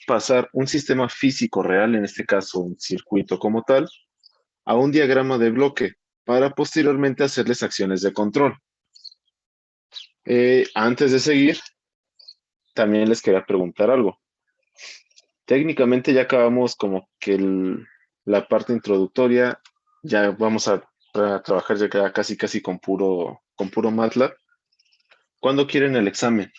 pasar un sistema físico real, en este caso un circuito como tal, a un diagrama de bloque para posteriormente hacerles acciones de control. Antes de seguir, también les quería preguntar algo. Técnicamente ya acabamos como que la parte introductoria, ya vamos a trabajar ya casi casi con puro MATLAB. ¿Cuándo quieren el examen?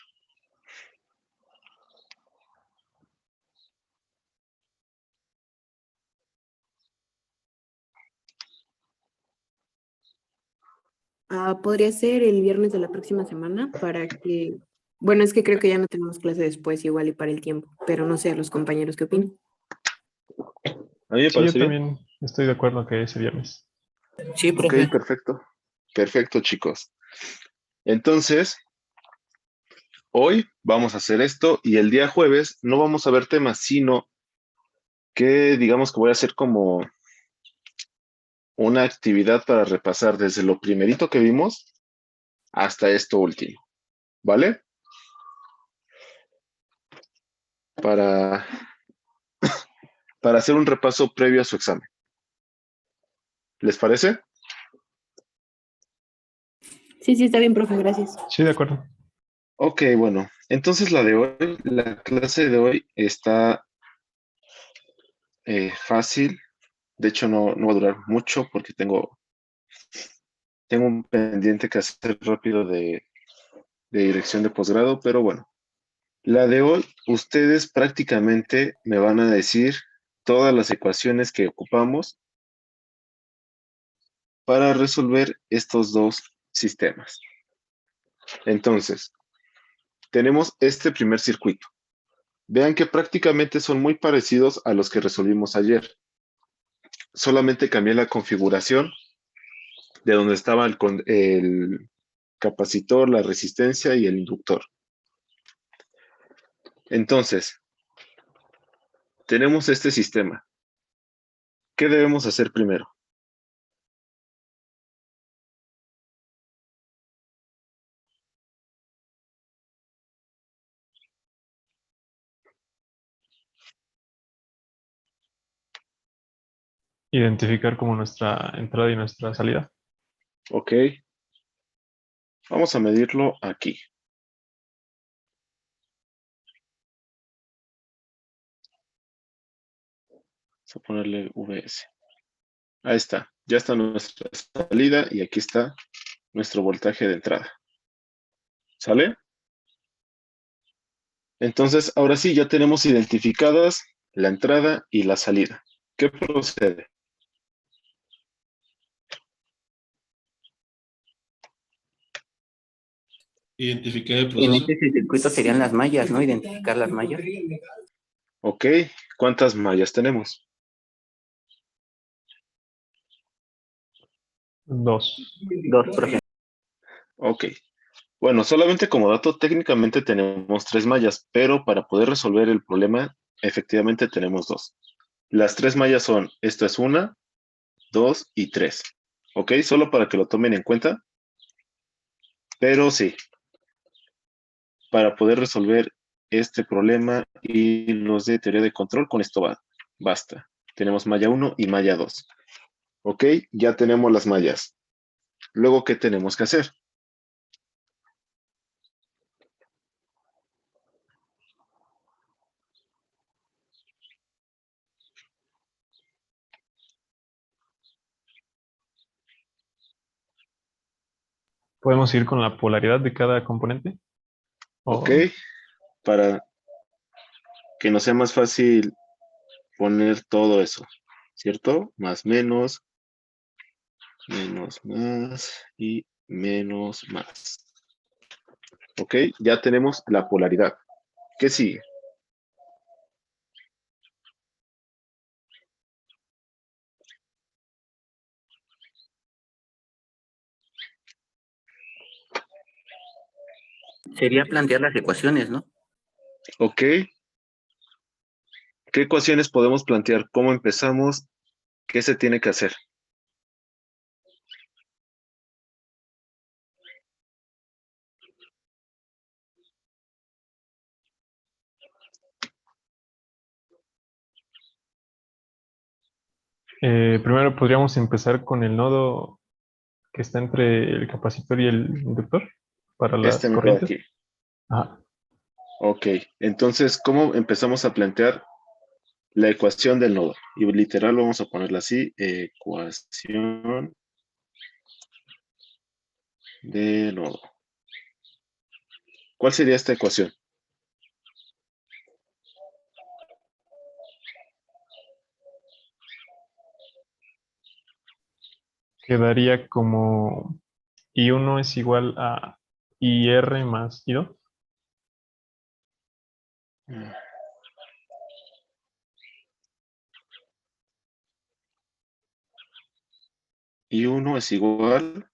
Podría ser el viernes de la próxima semana para que, bueno, es que creo que ya no tenemos clase después igual y para el tiempo, pero no sé, los compañeros qué opinan. A mí me Sí, yo parece bien. también estoy de acuerdo que ese viernes. Sí, Ok, profe. perfecto. Perfecto, chicos. Entonces, hoy vamos a hacer esto y el día jueves no vamos a ver temas, sino que digamos que voy a hacer como una actividad para repasar desde lo primerito que vimos hasta esto último, ¿vale? Para, para hacer un repaso previo a su examen. ¿Les parece? Sí, sí, está bien, profe, gracias. Sí, de acuerdo. Ok, bueno. Entonces la clase de hoy está fácil. De hecho, no va a durar mucho porque tengo un pendiente que hacer rápido de dirección de posgrado, pero bueno. La de hoy, ustedes prácticamente me van a decir todas las ecuaciones que ocupamos para resolver estos dos sistemas. Entonces, tenemos este primer circuito. Vean que prácticamente son muy parecidos a los que resolvimos ayer. Solamente cambié la configuración de donde estaba el capacitor, la resistencia y el inductor. Entonces, tenemos este sistema. ¿Qué debemos hacer primero? Identificar como nuestra entrada y nuestra salida. Ok, vamos a medirlo aquí. Vamos a ponerle VS. Ahí está, ya está nuestra salida y aquí está nuestro voltaje de entrada. ¿Sale? Entonces, ahora sí, ya tenemos identificadas la entrada y la salida. ¿Qué procede? Identificar el En proceso. este circuito serían las mallas, ¿no? Identificar las mallas. Ok, ¿cuántas mallas tenemos? 2. Dos, profe. Ok, bueno, solamente como dato, técnicamente tenemos tres mallas, pero para poder resolver el problema, efectivamente tenemos dos. Las tres mallas son, esto es una, dos y tres. Ok, solo para que lo tomen en cuenta, pero sí, para poder resolver este problema y los de teoría de control, con esto basta. Tenemos malla 1 y malla 2. Ok, ya tenemos las mallas. Luego, ¿qué tenemos que hacer? Podemos ir con la polaridad de cada componente. Ok, O para que nos sea más fácil poner todo eso, ¿cierto? Más menos, menos más y menos más. Ok, ya tenemos la polaridad. ¿Qué sigue? Sería plantear las ecuaciones, ¿no? Ok, ¿qué ecuaciones podemos plantear? ¿Cómo empezamos? ¿Qué se tiene que hacer? Primero podríamos empezar con el nodo que está entre el capacitor y el inductor para las Este nodo de corrientes. aquí. Ajá. Ok, entonces, ¿cómo empezamos a plantear la ecuación del nodo? Y literal vamos a ponerla así, ecuación de nodo. ¿Cuál sería esta ecuación? Quedaría como I1 es igual a IR más I2. Y 1 es igual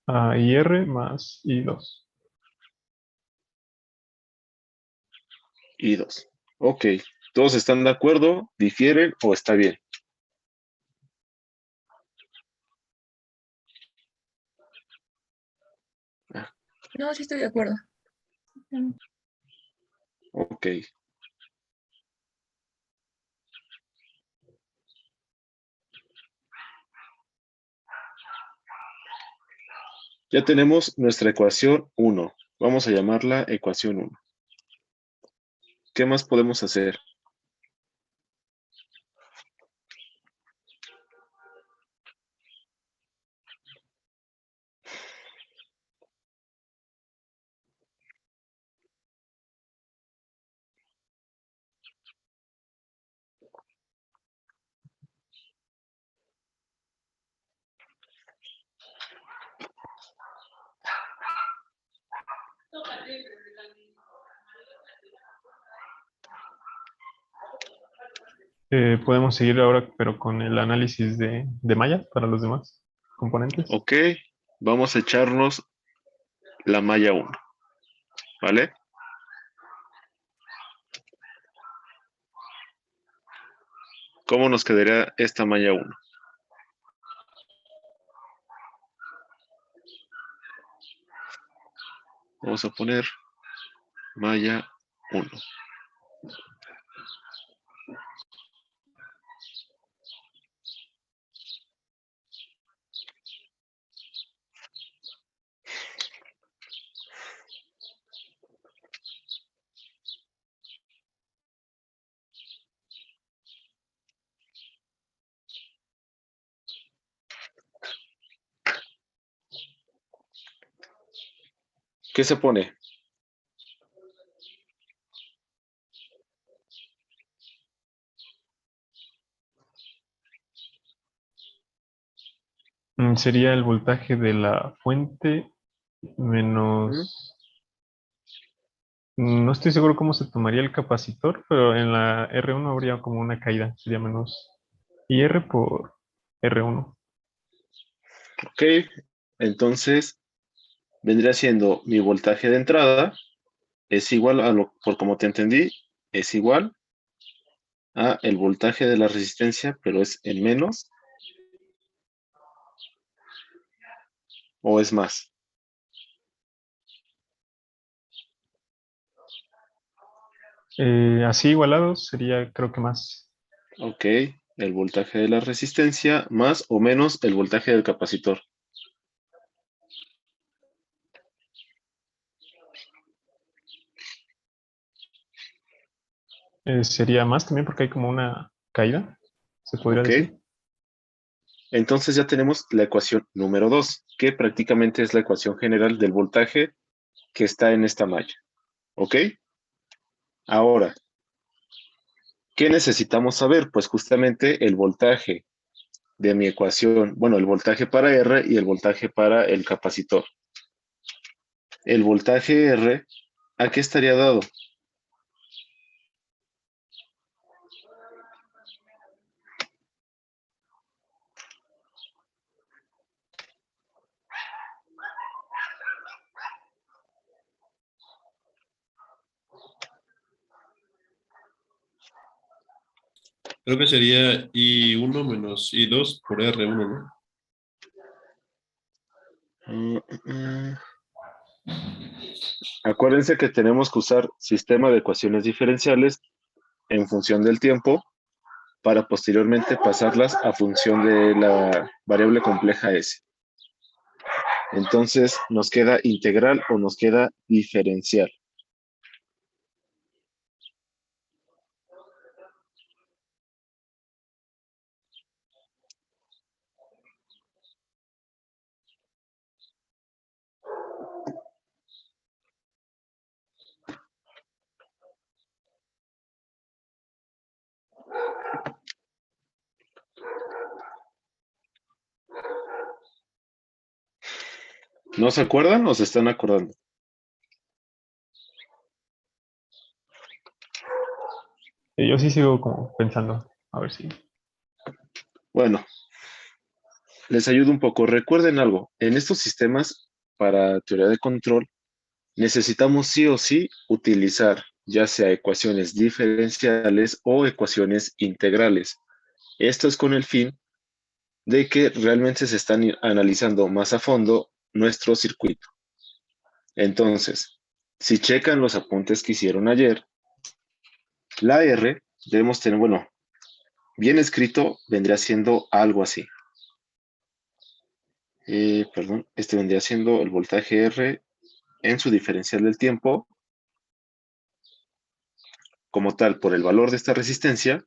A IR más I2. y 2. Ok, ¿todos están de acuerdo? ¿Difieren o está bien? No, sí estoy de acuerdo. Ok. Ya tenemos nuestra ecuación 1. Vamos a llamarla ecuación 1. ¿Qué más podemos hacer? Podemos seguir ahora, pero con el análisis de malla para los demás componentes. Ok, vamos a echarnos la malla 1. ¿Vale? ¿Cómo nos quedaría esta malla 1? Vamos a poner malla 1. ¿Qué se pone? Sería el voltaje de la fuente menos... No estoy seguro cómo se tomaría el capacitor, pero en la R1 habría como una caída. Sería menos IR por R1. Ok, entonces vendría siendo mi voltaje de entrada es igual a lo, por como te entendí, es igual a el voltaje de la resistencia, pero es en menos o es más. Así igualados sería creo que más. Ok, el voltaje de la resistencia más o menos el voltaje del capacitor. Sería más también porque hay como una caída, se podría Ok, decir. entonces ya tenemos la ecuación número 2, que prácticamente es la ecuación general del voltaje que está en esta malla. Ok, ahora, ¿qué necesitamos saber? Pues justamente el voltaje de mi ecuación, bueno, el voltaje para R y el voltaje para el capacitor. El voltaje R, ¿a qué estaría dado? Creo que sería I1 menos I2 por R1, ¿no? Mm, mm, Acuérdense que tenemos que usar sistema de ecuaciones diferenciales en función del tiempo para posteriormente pasarlas a función de la variable compleja S. Entonces, ¿nos queda integral o nos queda diferencial? ¿No se acuerdan o se están acordando? Yo sí sigo como pensando, a ver si. Bueno, les ayudo un poco. Recuerden algo, en estos sistemas para teoría de control necesitamos sí o sí utilizar ya sea ecuaciones diferenciales o ecuaciones integrales. Esto es con el fin de que realmente se están analizando más a fondo nuestro circuito. Entonces, si checan los apuntes que hicieron ayer, la R debemos tener, bueno, bien escrito vendría siendo algo así. Perdón, este vendría siendo el voltaje R en su diferencial del tiempo, como tal, por el valor de esta resistencia,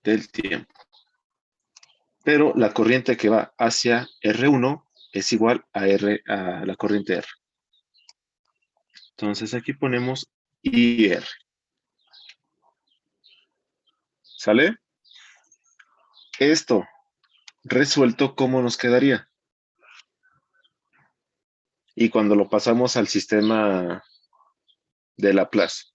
del tiempo. Pero la corriente que va hacia R1 es igual a la corriente R. Entonces aquí ponemos IR. ¿Sale? Esto resuelto, ¿cómo nos quedaría? Y cuando lo pasamos al sistema de Laplace.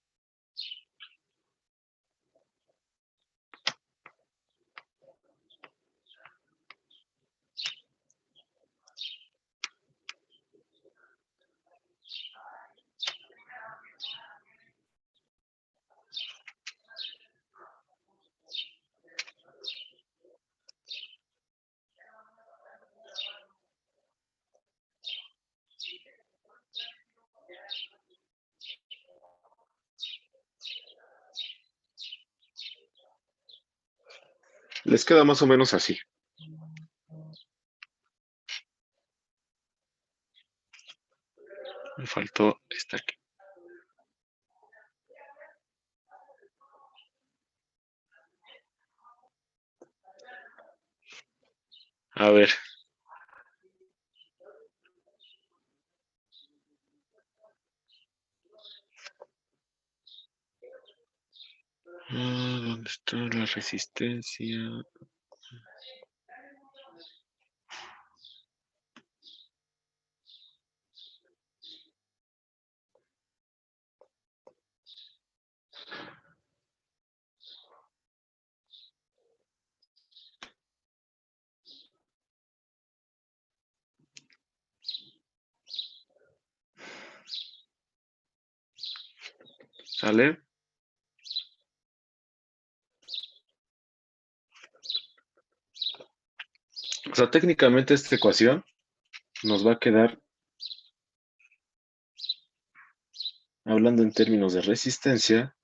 Les queda más o menos así. Me faltó esta aquí. A ver. ¿Dónde está la resistencia? ¿Sale? O sea, técnicamente esta ecuación nos va a quedar, hablando en términos de resistencia,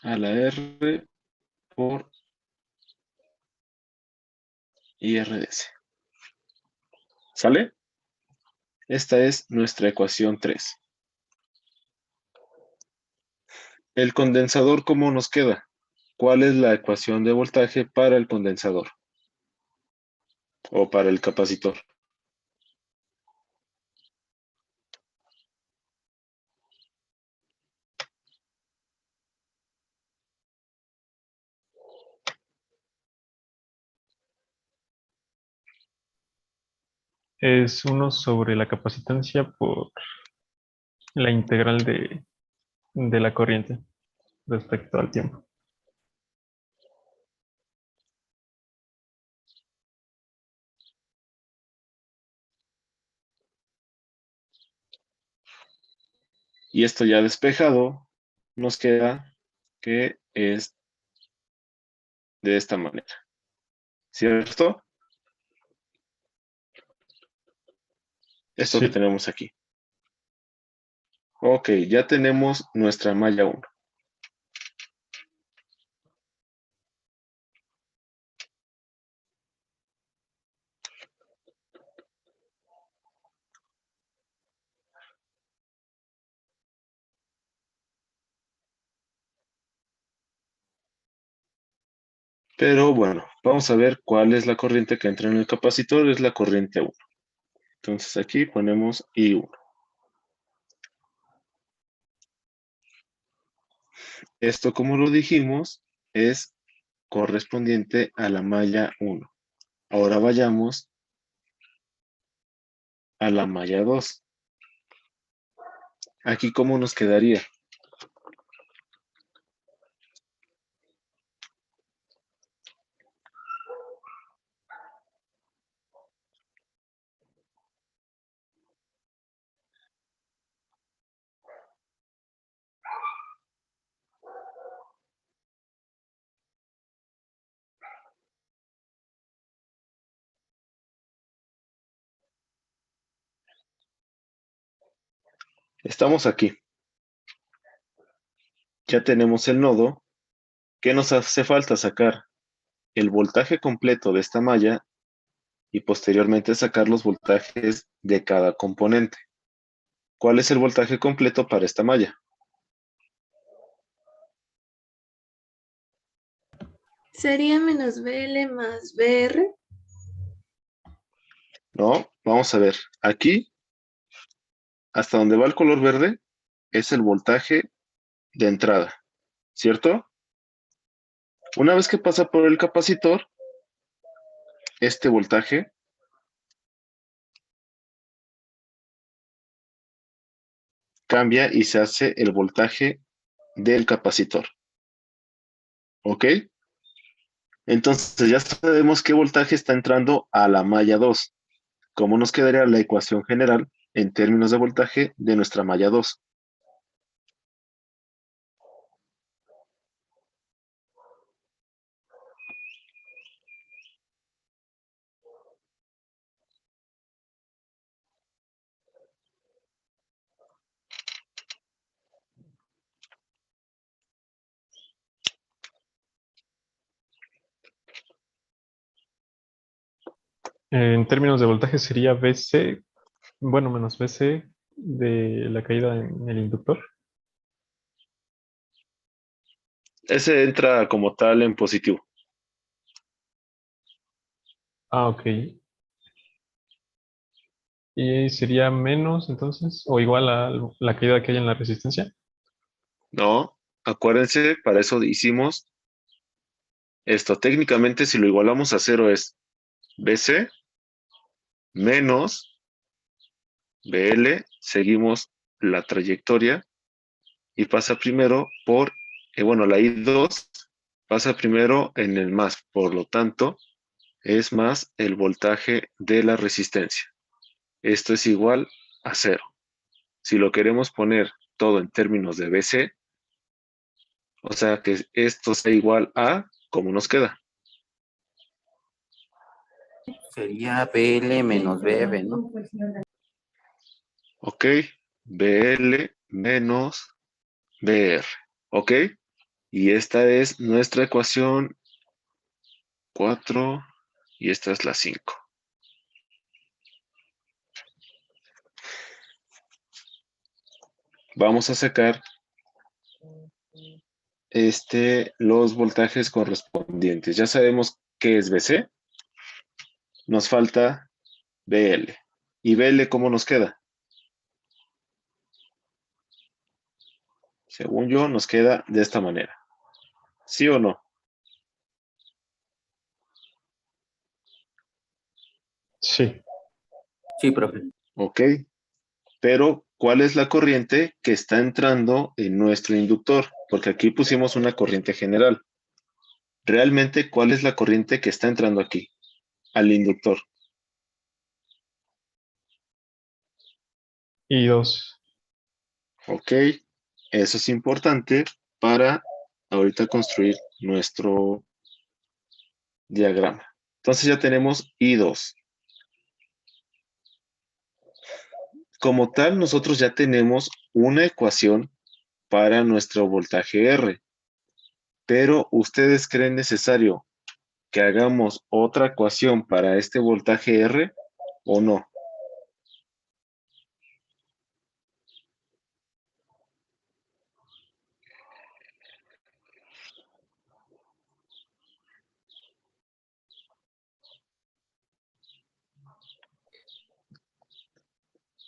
a la R por IRS. ¿Sale? Esta es nuestra ecuación 3. El condensador, ¿cómo nos queda? ¿Cuál es la ecuación de voltaje para el condensador? O para el capacitor. Es uno sobre la capacitancia por la integral de la corriente respecto al tiempo. Y esto ya despejado, nos queda que es de esta manera. ¿Cierto? Esto que Sí. tenemos aquí. Ok, ya tenemos nuestra malla 1. Pero bueno, vamos a ver cuál es la corriente que entra en el capacitor. Es la corriente 1. Entonces aquí ponemos I1. Esto, como lo dijimos, es correspondiente a la malla 1. Ahora vayamos a la malla 2. Aquí, ¿cómo nos quedaría? Estamos aquí. Ya tenemos el nodo. ¿Qué nos hace falta? Sacar el voltaje completo de esta malla y posteriormente sacar los voltajes de cada componente. ¿Cuál es el voltaje completo para esta malla? Sería menos BL más BR. No, vamos a ver. Aquí, hasta donde va el color verde, es el voltaje de entrada, ¿cierto? Una vez que pasa por el capacitor, este voltaje cambia y se hace el voltaje del capacitor. ¿Ok? Entonces ya sabemos qué voltaje está entrando a la malla 2. ¿Cómo nos quedaría la ecuación general en términos de voltaje de nuestra malla 2? En términos de voltaje sería BC, bueno, menos BC de la caída en el inductor. Ese entra como tal en positivo. Ah, ok. ¿Y sería menos entonces? ¿O igual a la caída que hay en la resistencia? No, acuérdense, para eso hicimos esto. Técnicamente, si lo igualamos a cero es BC menos BL, seguimos la trayectoria y pasa primero por, bueno, la I2 pasa primero en el más, por lo tanto, es más el voltaje de la resistencia. Esto es igual a cero. Si lo queremos poner todo en términos de BC, o sea que esto sea igual a, ¿cómo nos queda? Sería BL menos BF, ¿no? Ok, BL menos BR. Ok, y esta es nuestra ecuación 4 y esta es la 5. Vamos a sacar los voltajes correspondientes. Ya sabemos qué es BC, nos falta BL. ¿Y BL cómo nos queda? Según yo, nos queda de esta manera. ¿Sí o no? Sí. Sí, profe. Ok, pero ¿cuál es la corriente que está entrando en nuestro inductor? Porque aquí pusimos una corriente general. Realmente, ¿cuál es la corriente que está entrando aquí al inductor? Y dos. Ok, eso es importante para ahorita construir nuestro diagrama. Entonces ya tenemos I2. Como tal, nosotros ya tenemos una ecuación para nuestro voltaje R, pero ¿ustedes creen necesario que hagamos otra ecuación para este voltaje R o no?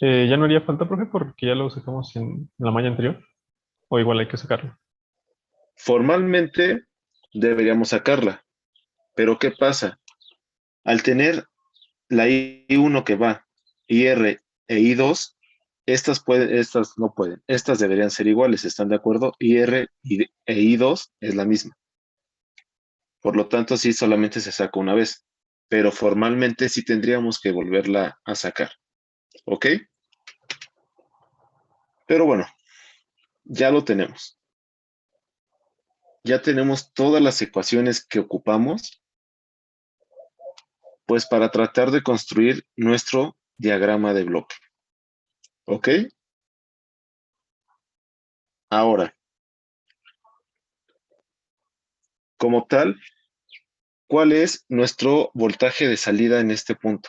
Ya no haría falta, profe, porque ya lo sacamos en la malla anterior. O igual hay que sacarlo. Formalmente deberíamos sacarla, pero ¿qué pasa? Al tener la I1 que va, IR e I2, estas no pueden, estas deberían ser iguales, ¿están de acuerdo? E I2 es la misma. Por lo tanto, sí solamente se saca una vez, pero formalmente sí tendríamos que volverla a sacar. ¿Ok? Pero bueno, ya lo tenemos. Ya tenemos todas las ecuaciones que ocupamos, pues para tratar de construir nuestro diagrama de bloque. ¿Ok? Ahora, como tal, ¿cuál es nuestro voltaje de salida en este punto?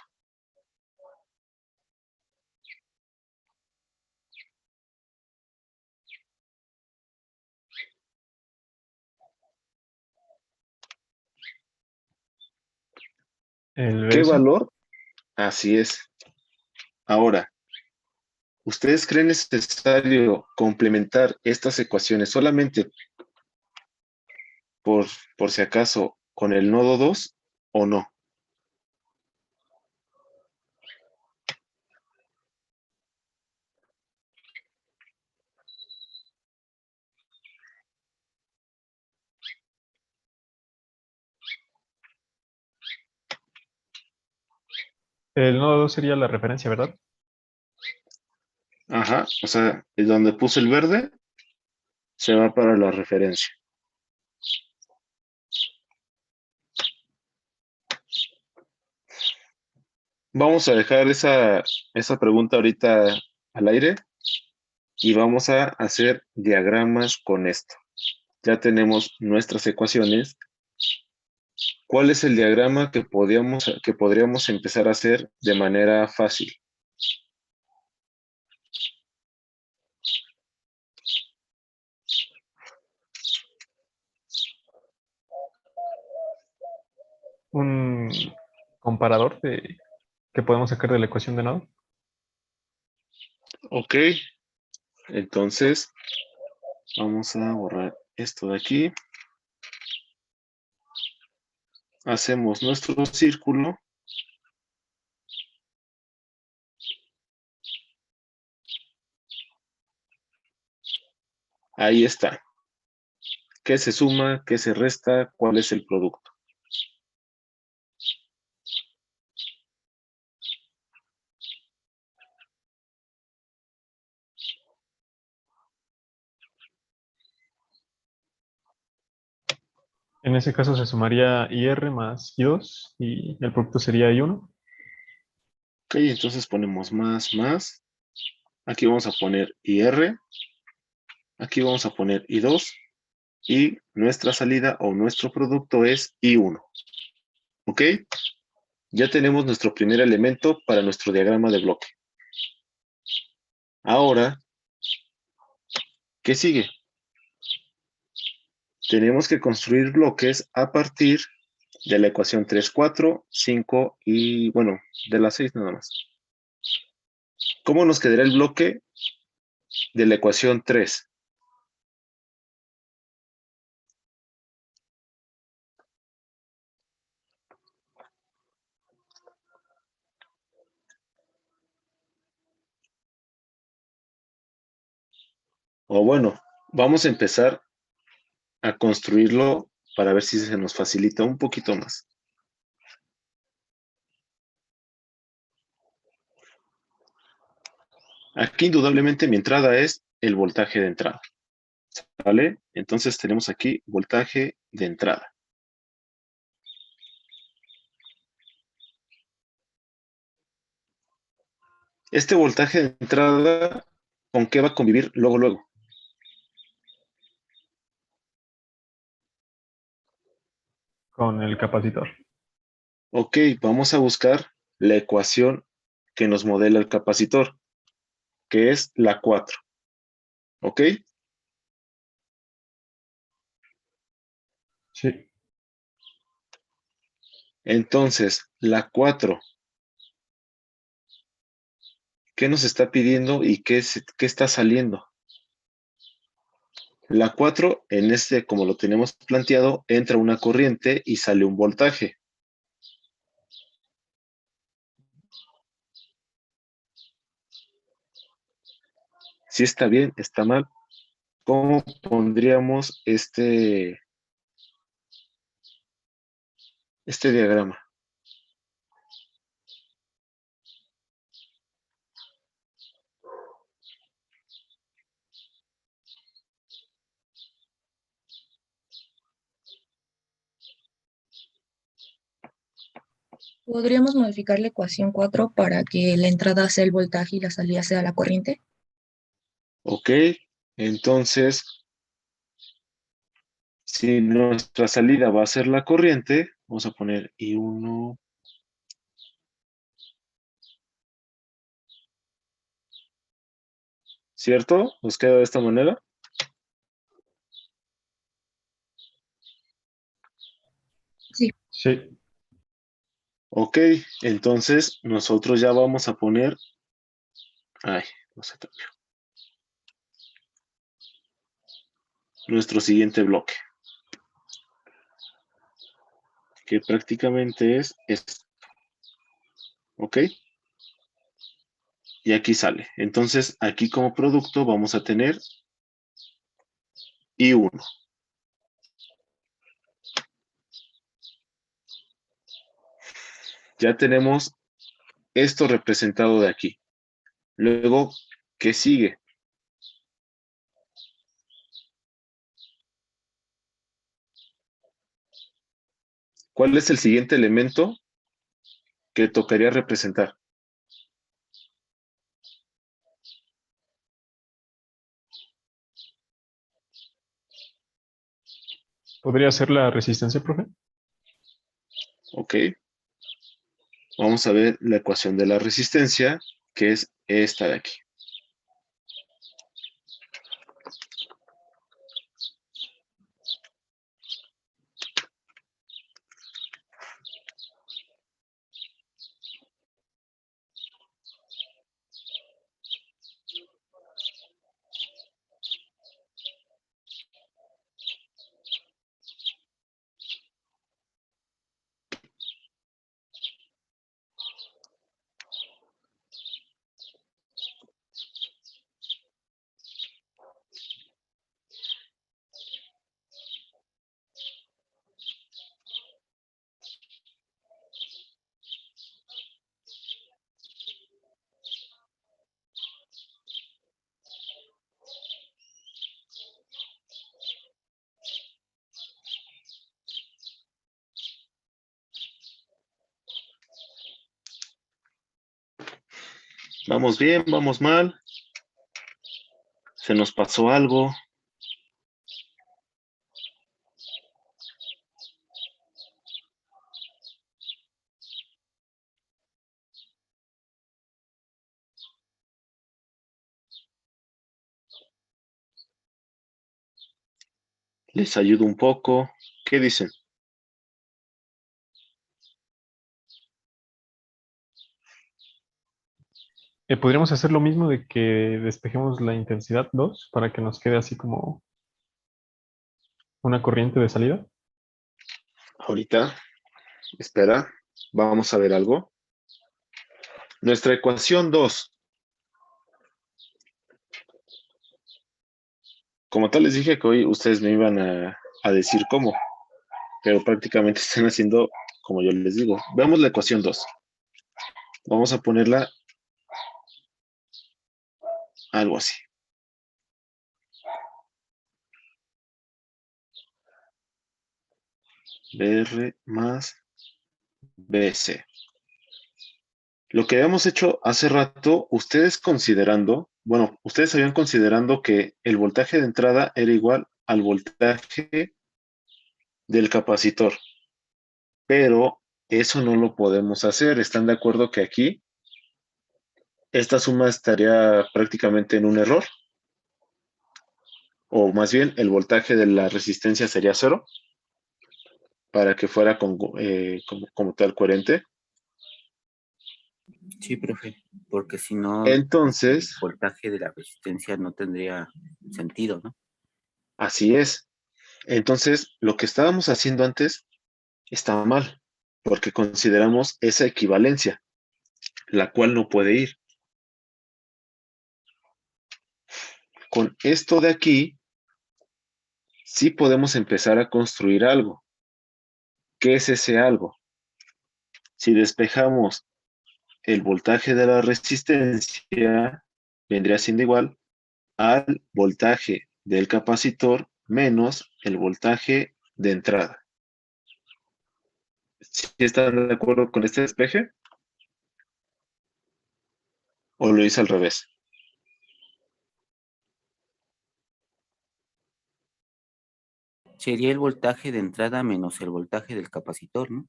El ¿Qué BS. valor? Así es. Ahora, ¿ustedes creen necesario complementar estas ecuaciones solamente por, por si acaso con el nodo 2 o no? El nodo 2 sería la referencia, ¿verdad? Ajá, o sea, donde puse el verde se va para la referencia. Vamos a dejar esa pregunta ahorita al aire y vamos a hacer diagramas con esto. Ya tenemos nuestras ecuaciones. ¿Cuál es el diagrama que podríamos empezar a hacer de manera fácil? Un comparador que podemos sacar de la ecuación de nodo. Ok, entonces vamos a borrar esto de aquí. Hacemos nuestro círculo. Ahí está. ¿Qué se suma? ¿Qué se resta? ¿Cuál es el producto? En ese caso se sumaría IR más I2 y el producto sería I1. Ok, entonces ponemos más. Aquí vamos a poner IR. Aquí vamos a poner I2. Y nuestra salida o nuestro producto es I1. ¿Ok? Ya tenemos nuestro primer elemento para nuestro diagrama de bloque. Ahora, ¿qué sigue? Tenemos que construir bloques a partir de la ecuación 3, 4, 5 y, bueno, de las 6 nada más. ¿Cómo nos quedará el bloque de la ecuación 3? O bueno, vamos a empezar a construirlo para ver si se nos facilita un poquito más. Aquí indudablemente mi entrada es el voltaje de entrada. ¿Vale? Entonces tenemos aquí voltaje de entrada. Este voltaje de entrada, ¿con qué va a convivir luego, luego? Con el capacitor. Ok, vamos a buscar la ecuación que nos modela el capacitor, que es la 4. ¿Ok? Sí. Entonces, la 4, ¿qué nos está pidiendo y qué está saliendo? La 4, en este, como lo tenemos planteado, entra una corriente y sale un voltaje. Si está bien, está mal. ¿Cómo pondríamos este diagrama? ¿Podríamos modificar la ecuación 4 para que la entrada sea el voltaje y la salida sea la corriente? Ok, entonces, si nuestra salida va a ser la corriente, vamos a poner I1. ¿Cierto? ¿Nos queda de esta manera? Sí. Sí. Ok, entonces nosotros ya vamos a poner... Ay, no se cambió. Nuestro siguiente bloque, que prácticamente es esto. ¿Ok? Y aquí sale. Entonces, aquí como producto vamos a tener I1. Ya tenemos esto representado de aquí. Luego, ¿qué sigue? ¿Cuál es el siguiente elemento que tocaría representar? ¿Podría ser la resistencia, profe? Ok. Vamos a ver la ecuación de la resistencia, que es esta de aquí. ¿Vamos bien? ¿Vamos mal? ¿Se nos pasó algo? ¿Les ayudo un poco? ¿Qué dicen? ¿Podríamos hacer lo mismo de que despejemos la intensidad 2 para que nos quede así como una corriente de salida? Ahorita, espera, vamos a ver algo. Nuestra ecuación 2. Como tal les dije que hoy ustedes me iban a decir cómo, pero prácticamente están haciendo como yo les digo. Veamos la ecuación 2. Vamos a ponerla algo así. BR más BC. Lo que habíamos hecho hace rato, ustedes habían considerando que el voltaje de entrada era igual al voltaje del capacitor, pero eso no lo podemos hacer. ¿Están de acuerdo que aquí esta suma estaría prácticamente en un error? O más bien, el voltaje de la resistencia sería cero para que fuera como tal coherente. Sí, profe, porque si no, el Entonces, voltaje de la resistencia no tendría sentido, ¿no? así es. Entonces, lo que estábamos haciendo antes estaba mal, porque consideramos esa equivalencia, la cual no puede ir. Con esto de aquí, sí podemos empezar a construir algo. ¿Qué es ese algo? Si despejamos el voltaje de la resistencia, vendría siendo igual al voltaje del capacitor menos el voltaje de entrada. ¿Sí están de acuerdo con este despeje? ¿O lo hice al revés? Sería el voltaje de entrada menos el voltaje del capacitor, ¿no?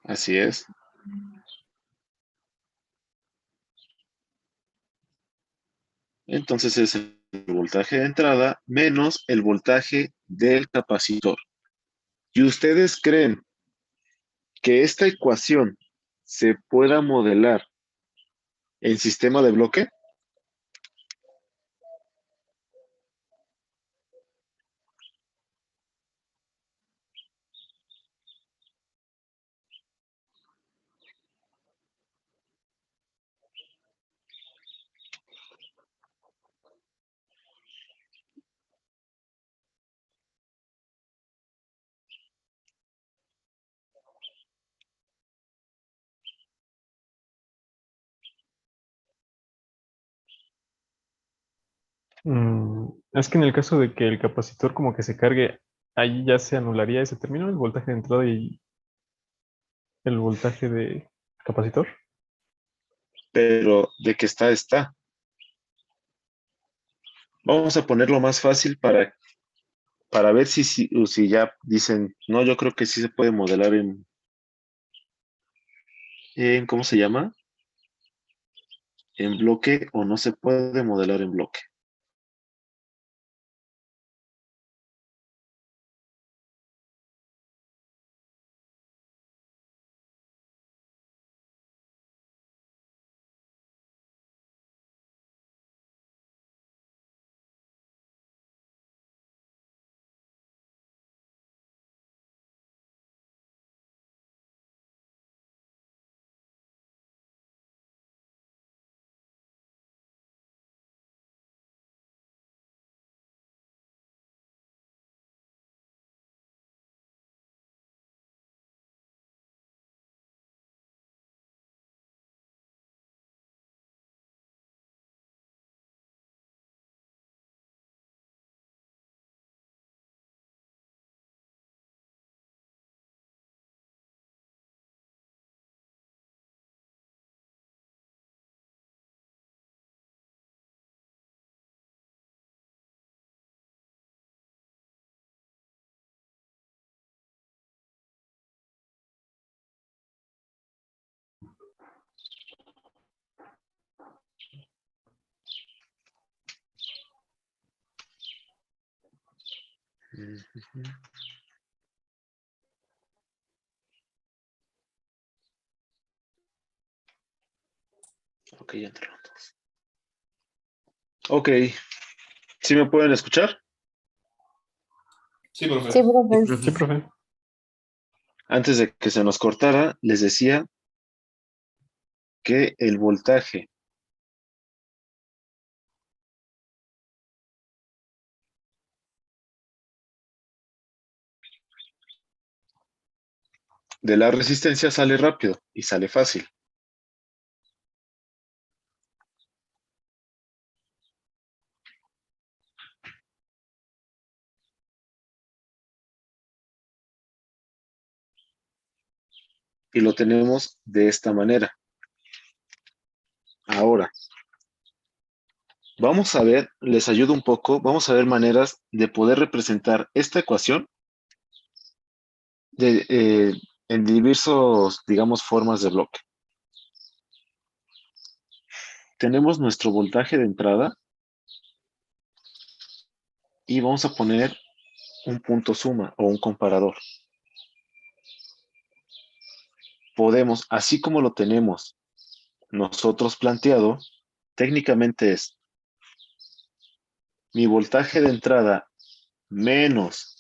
Así es. Entonces es el voltaje de entrada menos el voltaje del capacitor. ¿Y ustedes creen que esta ecuación se pueda modelar en sistema de bloque? Es que en el caso de que el capacitor como que se cargue, ahí ya se anularía ese término, el voltaje de entrada y el voltaje de capacitor. Pero de que está, está. Vamos a ponerlo más fácil para ver si ya dicen, no, yo creo que sí se puede modelar ¿cómo se llama? En bloque o no se puede modelar en bloque. Ujú. Ok, ya entraron todos. Ok, ¿sí me pueden escuchar? Sí, profe. Sí, profe. Sí, profe. Antes de que se nos cortara, les decía que el voltaje de la resistencia sale rápido y sale fácil. y lo tenemos de esta manera. Ahora, vamos a ver, les ayudo un poco, vamos a ver maneras de poder representar esta ecuación en diversos, digamos, formas de bloque. Tenemos nuestro voltaje de entrada y vamos a poner un punto suma o un comparador. Podemos, así como lo tenemos nosotros planteado, técnicamente es mi voltaje de entrada menos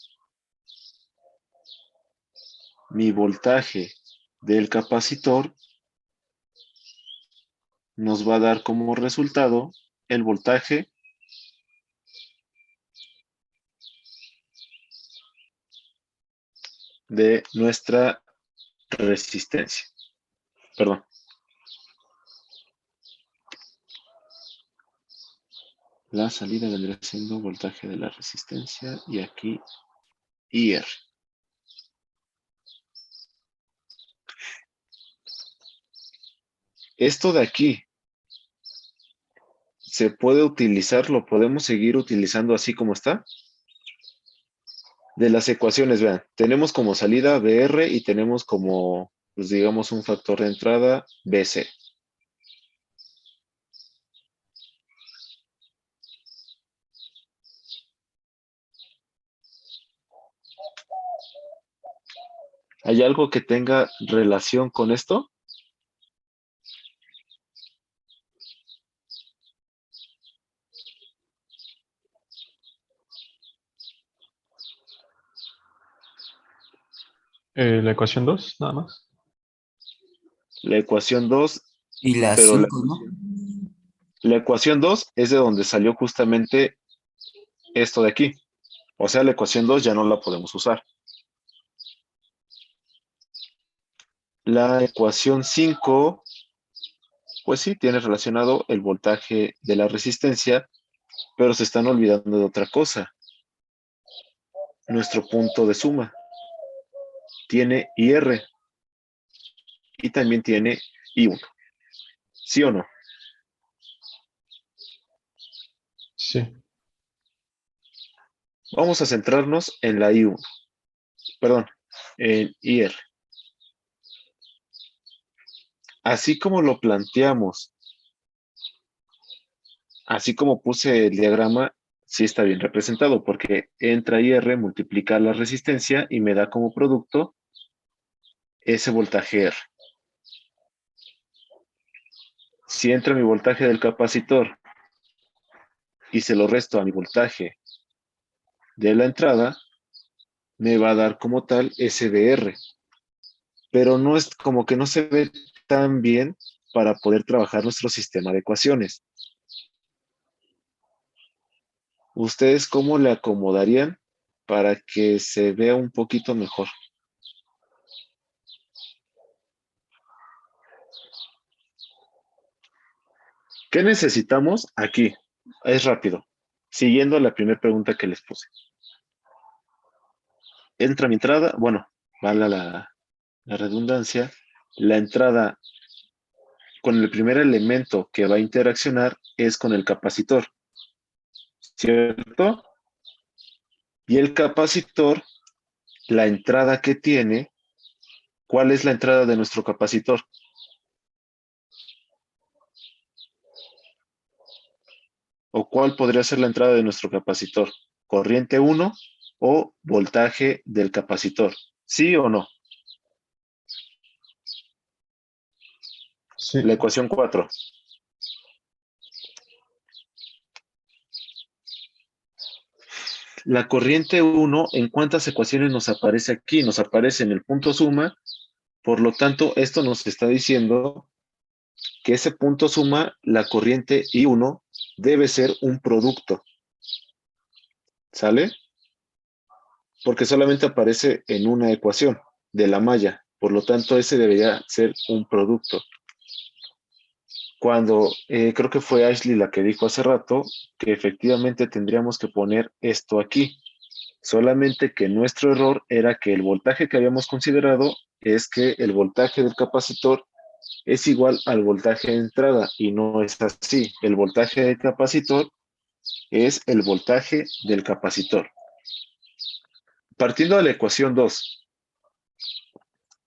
mi voltaje del capacitor nos va a dar como resultado el voltaje de nuestra resistencia. Perdón. La salida vendría siendo voltaje de la resistencia y aquí IR. Esto de aquí se puede utilizar, lo podemos seguir utilizando así como está. De las ecuaciones, vean, tenemos como salida BR y tenemos como, pues digamos, un factor de entrada BC. ¿Hay algo que tenga relación con esto? La ecuación 2, nada más. La ecuación 2, Y la pero 5, ¿no? la ecuación 2 es de donde salió justamente esto de aquí. O sea, la ecuación 2 ya no la podemos usar. La ecuación 5, pues sí, tiene relacionado el voltaje de la resistencia, pero se están olvidando de otra cosa. Nuestro punto de suma tiene IR y también tiene I1. ¿Sí o no? Sí. Vamos a centrarnos en la I1. Perdón, en IR. Así como lo planteamos, así como puse el diagrama, sí está bien representado, porque entra IR, multiplica la resistencia y me da como producto ese voltaje R. Si entra mi voltaje del capacitor y se lo resto a mi voltaje de la entrada, me va a dar como tal SDR. Pero no es como que no se ve tan bien para poder trabajar nuestro sistema de ecuaciones. ¿Ustedes cómo le acomodarían para que se vea un poquito mejor? ¿Qué necesitamos aquí? Es rápido. Siguiendo la primera pregunta que les puse. Entra mi entrada, bueno, valga la redundancia, la entrada con el primer elemento que va a interaccionar es con el capacitor, ¿cierto? Y el capacitor, la entrada que tiene, ¿cuál es la entrada de nuestro capacitor? ¿O cuál podría ser la entrada de nuestro capacitor? ¿Corriente 1 o voltaje del capacitor? ¿Sí o no? Sí. La ecuación 4. La corriente 1, ¿en cuántas ecuaciones nos aparece aquí? Nos aparece en el punto suma, por lo tanto, esto nos está diciendo que ese punto suma, la corriente I1, debe ser un producto. ¿Sale? Porque solamente aparece en una ecuación de la malla, por lo tanto, ese debería ser un producto. Cuando creo que fue Ashley la que dijo hace rato que efectivamente tendríamos que poner esto aquí. Solamente que nuestro error era que el voltaje que habíamos considerado es que el voltaje del capacitor es igual al voltaje de entrada y no es así. El voltaje del capacitor es el voltaje del capacitor. Partiendo de la ecuación 2,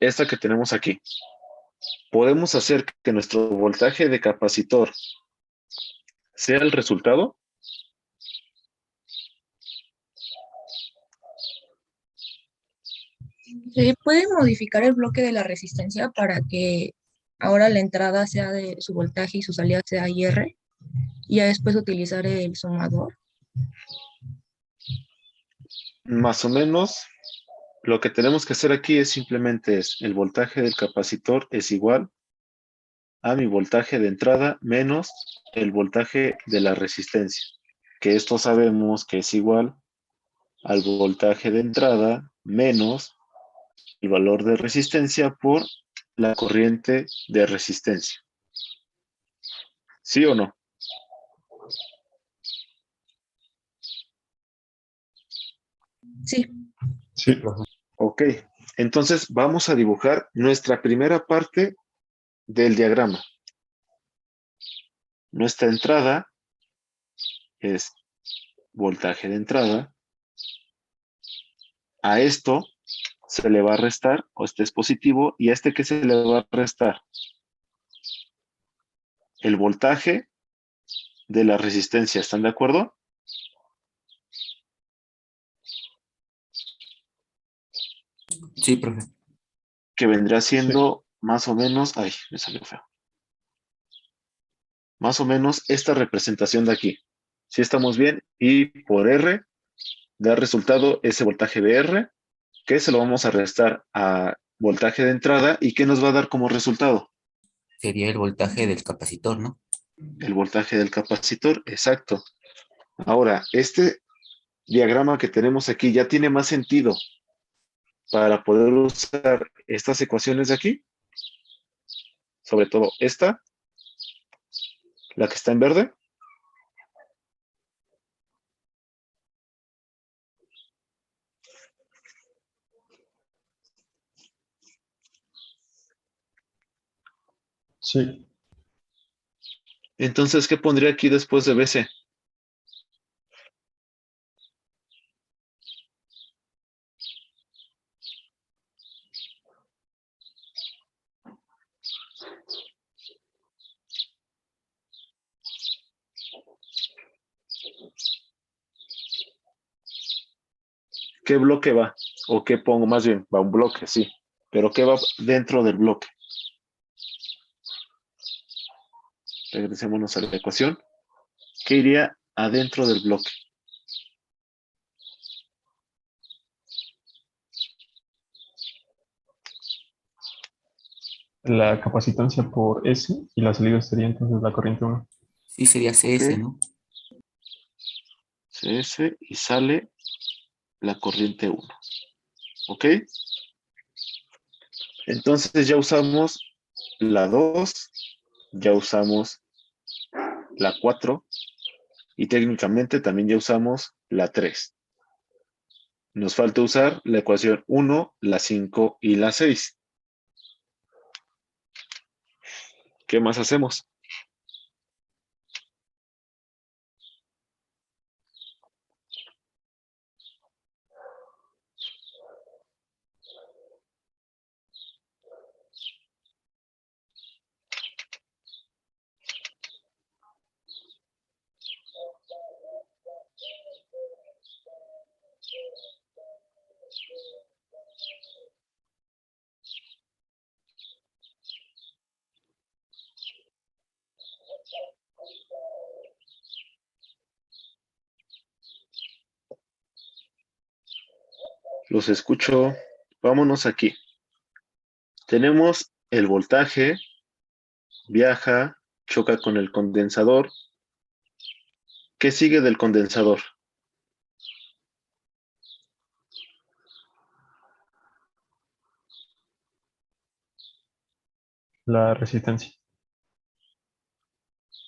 esta que tenemos aquí, podemos hacer que nuestro voltaje de capacitor sea el resultado. ¿Se puede modificar el bloque de la resistencia para que ahora la entrada sea de su voltaje y su salida sea IR? Y ya después utilizar el sumador. Más o menos, lo que tenemos que hacer aquí es simplemente el voltaje del capacitor es igual a mi voltaje de entrada menos el voltaje de la resistencia, que esto sabemos que es igual al voltaje de entrada menos el valor de resistencia por la corriente de resistencia. ¿Sí o no? Sí. Sí. Ok, entonces vamos a dibujar nuestra primera parte del diagrama. Nuestra entrada es voltaje de entrada. A esto se le va a restar, o este es positivo, y a este que se le va a restar el voltaje de la resistencia. ¿Están de acuerdo? Sí, profe. Que vendrá siendo más o menos, ay, me salió feo. Más o menos esta representación de aquí. Si estamos bien, y por R da resultado ese voltaje de R, que se lo vamos a restar a voltaje de entrada, y ¿qué nos va a dar como resultado? Sería el voltaje del capacitor, ¿no? El voltaje del capacitor, exacto. Ahora, este diagrama que tenemos aquí ya tiene más sentido para poder usar estas ecuaciones de aquí, sobre todo esta, la que está en verde. Sí. Entonces, ¿qué pondría aquí después de BC? ¿Qué bloque va? ¿O qué pongo? Más bien, va un bloque, sí. Pero ¿qué va dentro del bloque? Regresémonos a la ecuación. ¿Qué iría adentro del bloque? La capacitancia por S y la salida sería entonces la corriente 1. Sí, sería CS, Ok. ¿no? CS y sale la corriente 1. ¿Ok? Entonces ya usamos la 2, ya usamos la 4 y técnicamente también ya usamos la 3. Nos falta usar la ecuación 1, la 5 y la 6. ¿Qué más hacemos? Los escucho. Vámonos aquí. Tenemos el voltaje, viaja, choca con el condensador. ¿Qué sigue del condensador? La resistencia.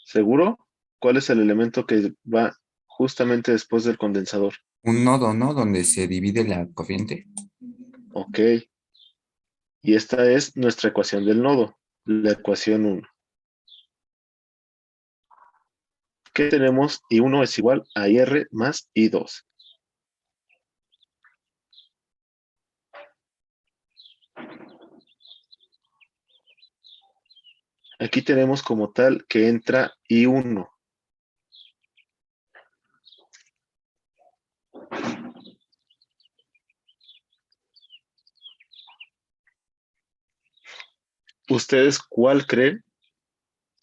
¿Seguro? ¿Cuál es el elemento que va justamente después del condensador? Un nodo, ¿no? Donde se divide la corriente. Ok. Y esta es nuestra ecuación del nodo, la ecuación 1. ¿Qué tenemos? I1 es igual a IR más I2. Aquí tenemos como tal que entra I1. ¿Ustedes cuál creen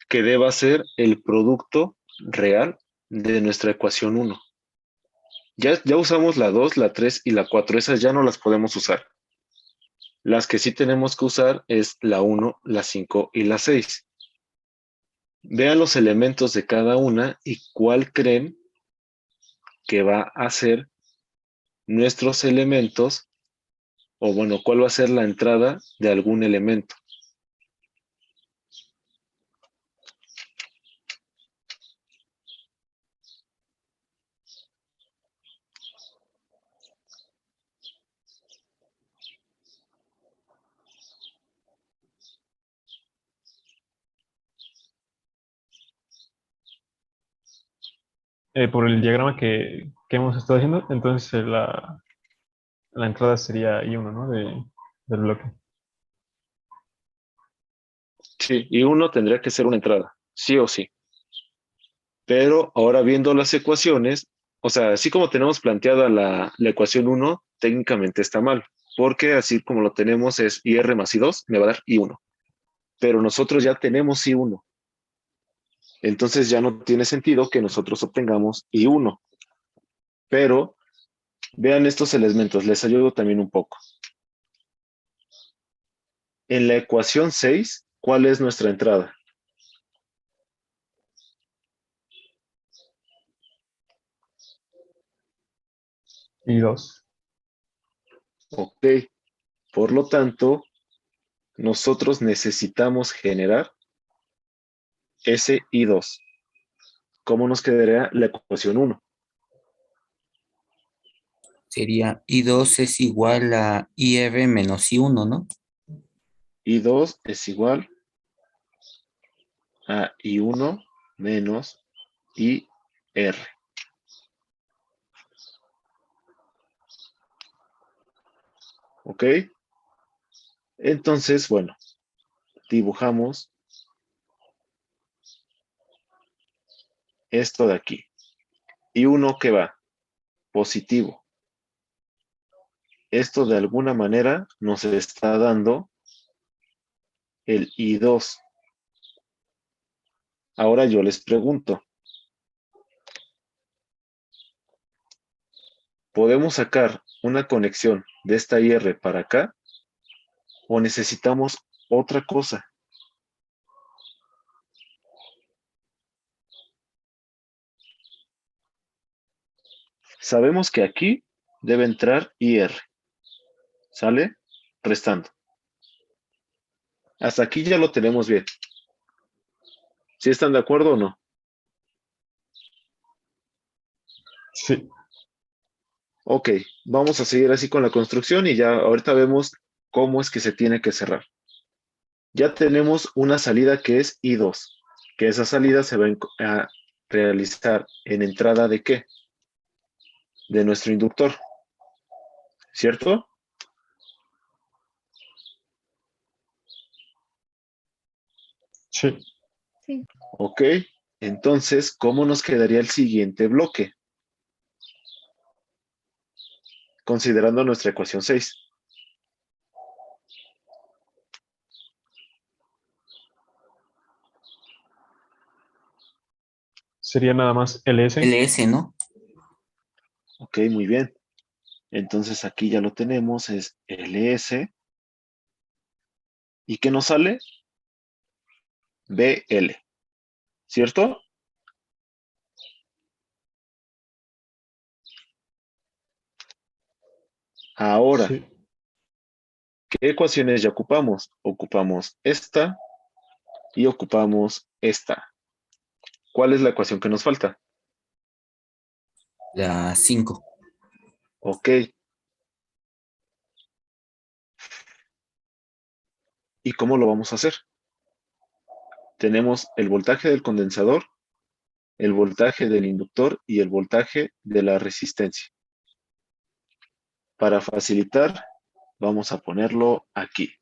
que deba ser el producto real de nuestra ecuación 1? Ya usamos la 2, la 3 y la 4. Esas ya no las podemos usar. Las que sí tenemos que usar es la 1, la 5 y la 6. Vean los elementos de cada una y cuál creen que va a ser nuestros elementos, o bueno, cuál va a ser la entrada de algún elemento. Por el diagrama que hemos estado haciendo, entonces la entrada sería I1, ¿no? Del bloque. Sí, y uno tendría que ser una entrada, sí o sí. Pero ahora viendo las ecuaciones, o sea, así como tenemos planteada la ecuación 1, técnicamente está mal, porque así como lo tenemos es IR más I2, me va a dar I1. Pero nosotros ya tenemos I1. Entonces ya no tiene sentido que nosotros obtengamos I1. Pero vean estos elementos, les ayudo también un poco. En la ecuación 6, ¿cuál es nuestra entrada? I2. Ok, por lo tanto, nosotros necesitamos generar ese I2. ¿Cómo nos quedaría la ecuación 1? Sería I2 es igual a IR menos I1, ¿no? I2 es igual a I1 menos IR. ¿Ok? Entonces, bueno, dibujamos esto de aquí. I1 que va positivo. Esto de alguna manera nos está dando el I2. Ahora yo les pregunto, ¿podemos sacar una conexión de esta IR para acá o necesitamos otra cosa? Sabemos que aquí debe entrar IR. ¿Sale? Restando. Hasta aquí ya lo tenemos bien. ¿Sí están de acuerdo o no? Sí. Ok, vamos a seguir así con la construcción y ya ahorita vemos cómo es que se tiene que cerrar. Ya tenemos una salida que es I2, que esa salida se va a realizar en entrada de ¿qué? De nuestro inductor, ¿cierto? Sí. Sí. Ok, entonces, ¿cómo nos quedaría el siguiente bloque? Considerando nuestra ecuación 6. Sería nada más LS. LS, ¿no? Ok, muy bien. Entonces aquí ya lo tenemos, es LS. ¿Y qué nos sale? BL, ¿cierto? Ahora, Sí. ¿qué ecuaciones ya ocupamos? Ocupamos esta y ocupamos esta. ¿Cuál es la ecuación que nos falta? La 5. Ok. ¿Y cómo lo vamos a hacer? Tenemos el voltaje del condensador, el voltaje del inductor y el voltaje de la resistencia. Para facilitar, vamos a ponerlo aquí.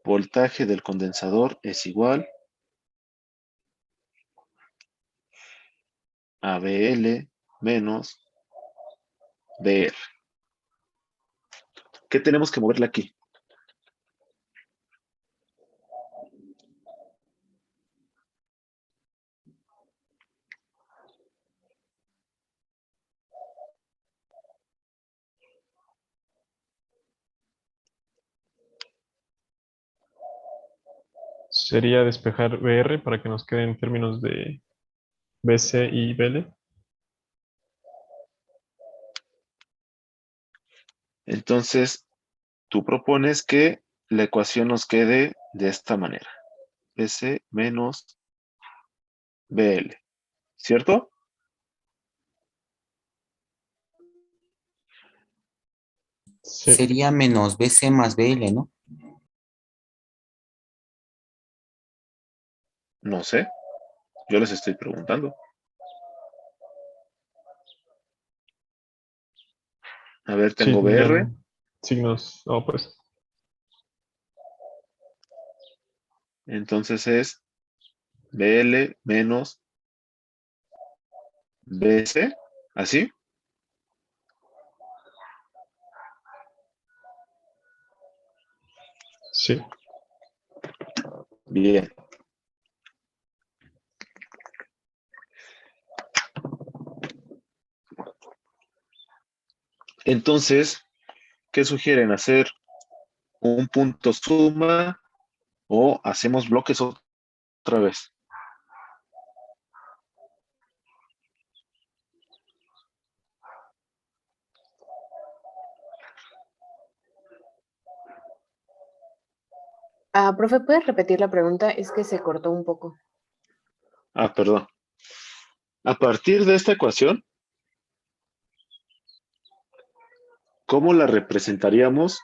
Voltaje del condensador es igual a BL menos BR. ¿Qué tenemos que moverle aquí? Sería despejar BR para que nos quede en términos de BC y BL. Entonces, tú propones que la ecuación nos quede de esta manera. BC menos BL. ¿Cierto? Sí. Sería menos BC más BL, ¿no? No sé. Yo les estoy preguntando. A ver, Sí, tengo ya BR. signos opuestos. Entonces es BL menos BC. ¿Así? Sí. Bien. Entonces, ¿qué sugieren? ¿Hacer un punto suma o hacemos bloques otra vez? Profe, ¿puedes repetir la pregunta? Es que se cortó un poco. Ah, perdón. A partir de esta ecuación, ¿cómo la representaríamos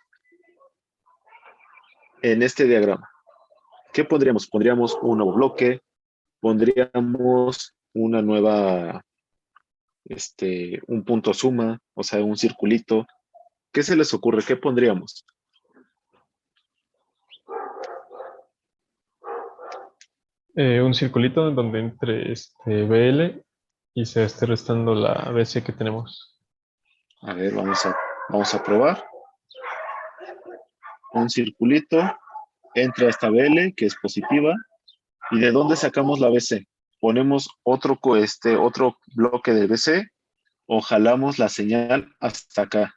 en este diagrama? ¿Qué pondríamos? Pondríamos un nuevo bloque, pondríamos una nueva, un punto suma, o sea, un circulito. ¿Qué se les ocurre? ¿Qué pondríamos? Un circulito donde entre BL y se esté restando la BC que tenemos. A ver, vamos a probar. Un circulito, entra esta BL, que es positiva. ¿Y de dónde sacamos la BC? ¿Ponemos otro bloque de BC o jalamos la señal hasta acá?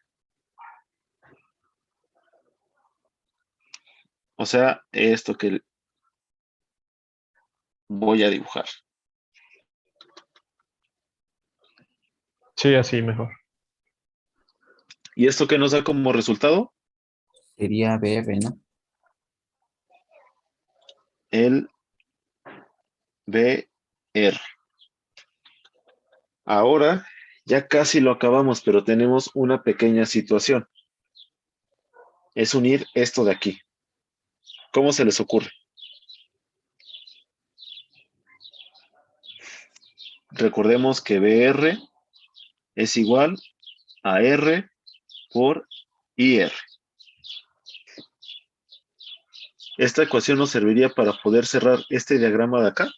O sea, esto que voy a dibujar. Sí, así mejor. ¿Y esto qué nos da como resultado? Sería BR, ¿no? El BR. Ahora ya casi lo acabamos, pero tenemos una pequeña situación. Es unir esto de aquí. ¿Cómo se les ocurre? Recordemos que BR es igual a R por IR. Esta ecuación nos serviría para poder cerrar este diagrama de acá.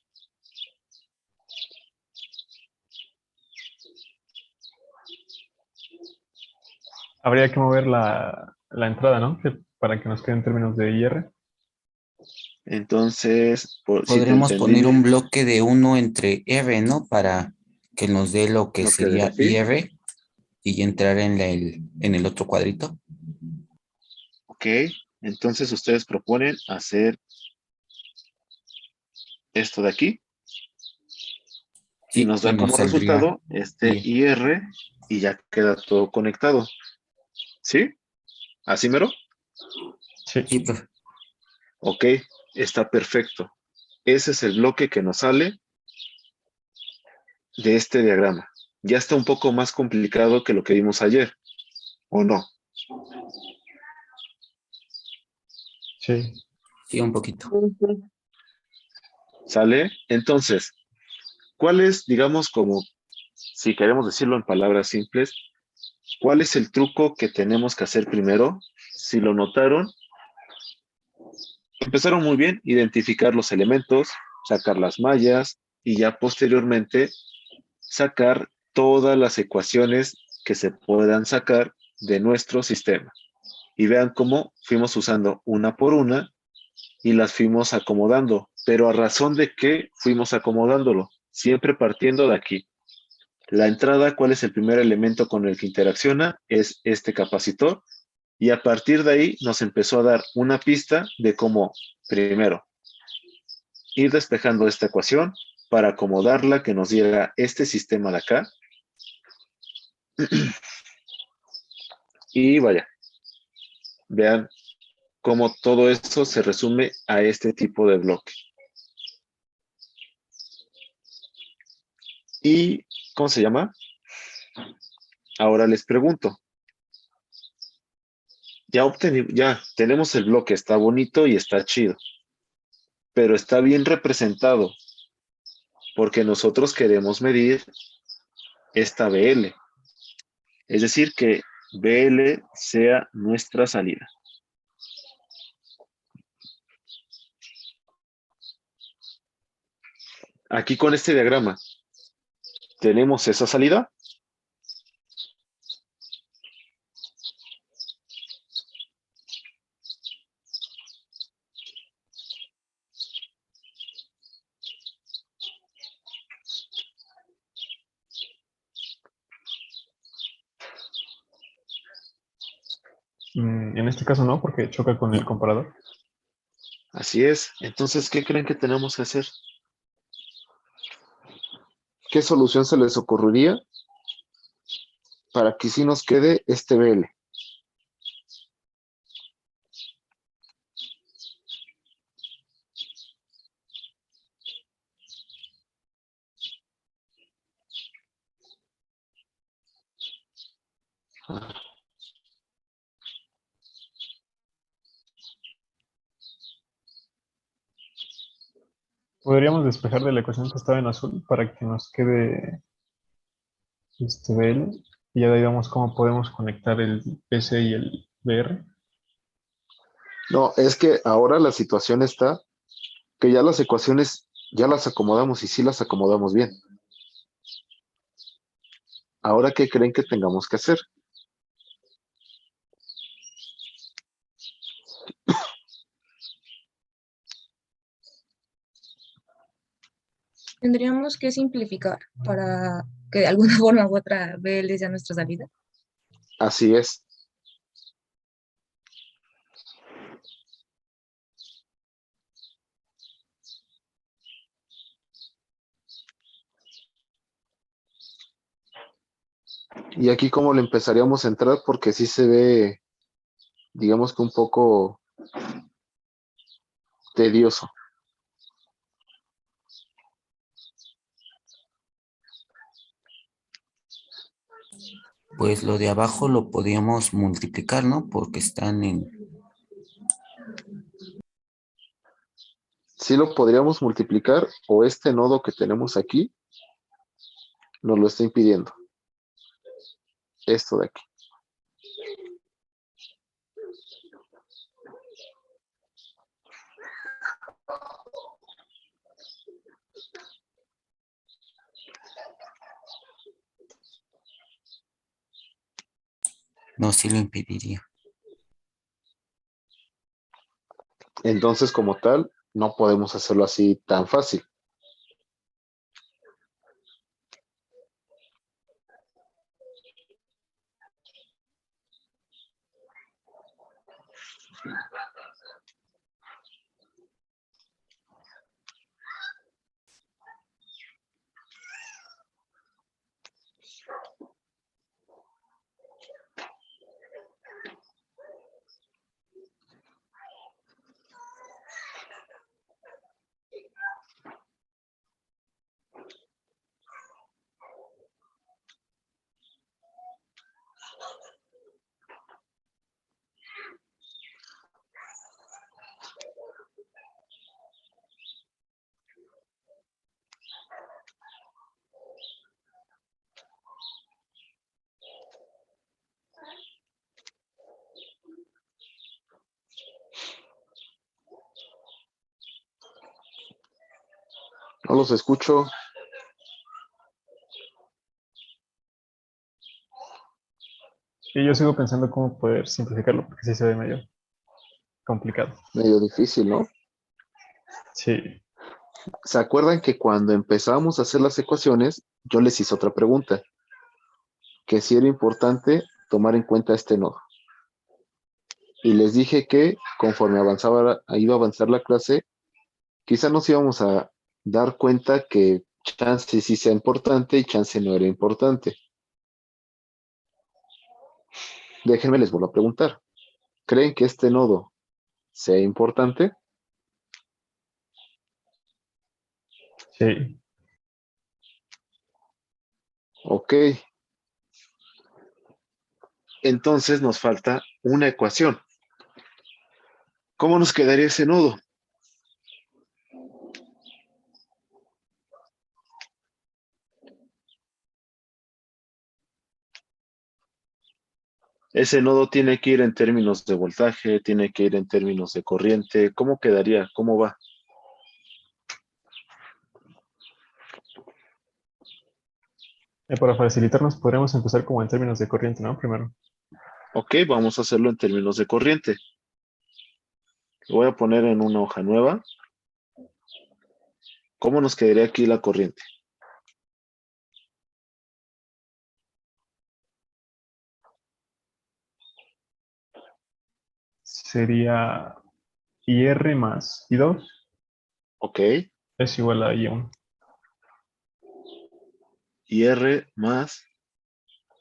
Habría que mover la entrada, ¿no? Para que nos quede en términos de IR. Entonces, si te Podremos entendí poner un bien, bloque de 1 entre R, ¿no? Para que nos dé lo que lo que de sería aquí. IR y entrar en el otro cuadrito. Ok, entonces ustedes proponen hacer esto de aquí y Sí, nos y da nos como saldría resultado este IR. IR y ya queda todo conectado. ¿Sí? ¿Así mero? Sí. Sí, profe. Ok, está perfecto. Ese es el bloque que nos sale de este diagrama. ya está un poco más complicado que lo que vimos ayer, ¿o no? Sí. Sí, un poquito. ¿Sale? Entonces, ¿cuál es, digamos, como, si queremos decirlo en palabras simples, cuál es el truco que tenemos que hacer primero? Si lo notaron, empezaron muy bien, identificar los elementos, sacar las mallas y ya posteriormente sacar todas las ecuaciones que se puedan sacar de nuestro sistema. Y vean cómo fuimos usando una por una y las fuimos acomodando. Pero a razón de qué fuimos acomodándolo, siempre partiendo de aquí. La entrada, ¿cuál es el primer elemento con el que interacciona? Es este capacitor. Y a partir de ahí nos empezó a dar una pista de cómo, primero, ir despejando esta ecuación para acomodarla que nos diera este sistema de acá. Y vaya, vean cómo todo esto se resume a este tipo de bloque. ¿Y cómo se llama? Ahora les pregunto. Ya tenemos el bloque, está bonito y está chido, pero está bien representado porque nosotros queremos medir esta BL, es decir, que BL sea nuestra salida. Aquí con este diagrama, ¿tenemos esa salida? En este caso no, porque choca con el comparador. Así es. Entonces, ¿qué creen que tenemos que hacer? ¿Qué solución se les ocurriría para que sí nos quede este BL? Podríamos despejar de la ecuación que estaba en azul para que nos quede este BL y ya de ahí vemos cómo podemos conectar el S y el BR. No, es que ahora la situación está que ya las ecuaciones ya las acomodamos y sí las acomodamos bien. Ahora, ¿qué creen que tengamos que hacer? Tendríamos que simplificar para que de alguna forma u otra BL sea nuestra salida. Así es. Y aquí cómo le empezaríamos a entrar porque sí se ve, digamos que un poco tedioso. Pues lo de abajo lo podríamos multiplicar, ¿no? Porque están en... Sí lo podríamos multiplicar o este nodo que tenemos aquí nos lo está impidiendo. Esto de aquí. No, sí lo impediría. Entonces, como tal, no podemos hacerlo así tan fácil. No los escucho. Y yo sigo pensando cómo poder simplificarlo, porque sí se ve medio complicado. Medio difícil, ¿no? Sí, ¿Se acuerdan que cuando empezamos a hacer las ecuaciones, yo les hice otra pregunta? Que si era importante tomar en cuenta este nodo. Y les dije que conforme iba a avanzar la clase, quizá nos íbamos a dar cuenta que chance sí sea importante y chance no era importante. Déjenme les vuelvo a preguntar. ¿Creen que este nodo sea importante? sí. Ok. Entonces nos falta una ecuación. ¿Cómo nos quedaría ese nodo? Ese nodo tiene que ir en términos de voltaje, tiene que ir en términos de corriente. ¿Cómo quedaría? ¿Cómo va? Para facilitarnos, podríamos empezar como en términos de corriente, ¿no? Primero. Ok, vamos a hacerlo en términos de corriente. Lo voy a poner en una hoja nueva. ¿Cómo nos quedaría aquí la corriente? Sería IR más I2 Ok, es igual a I1. y R más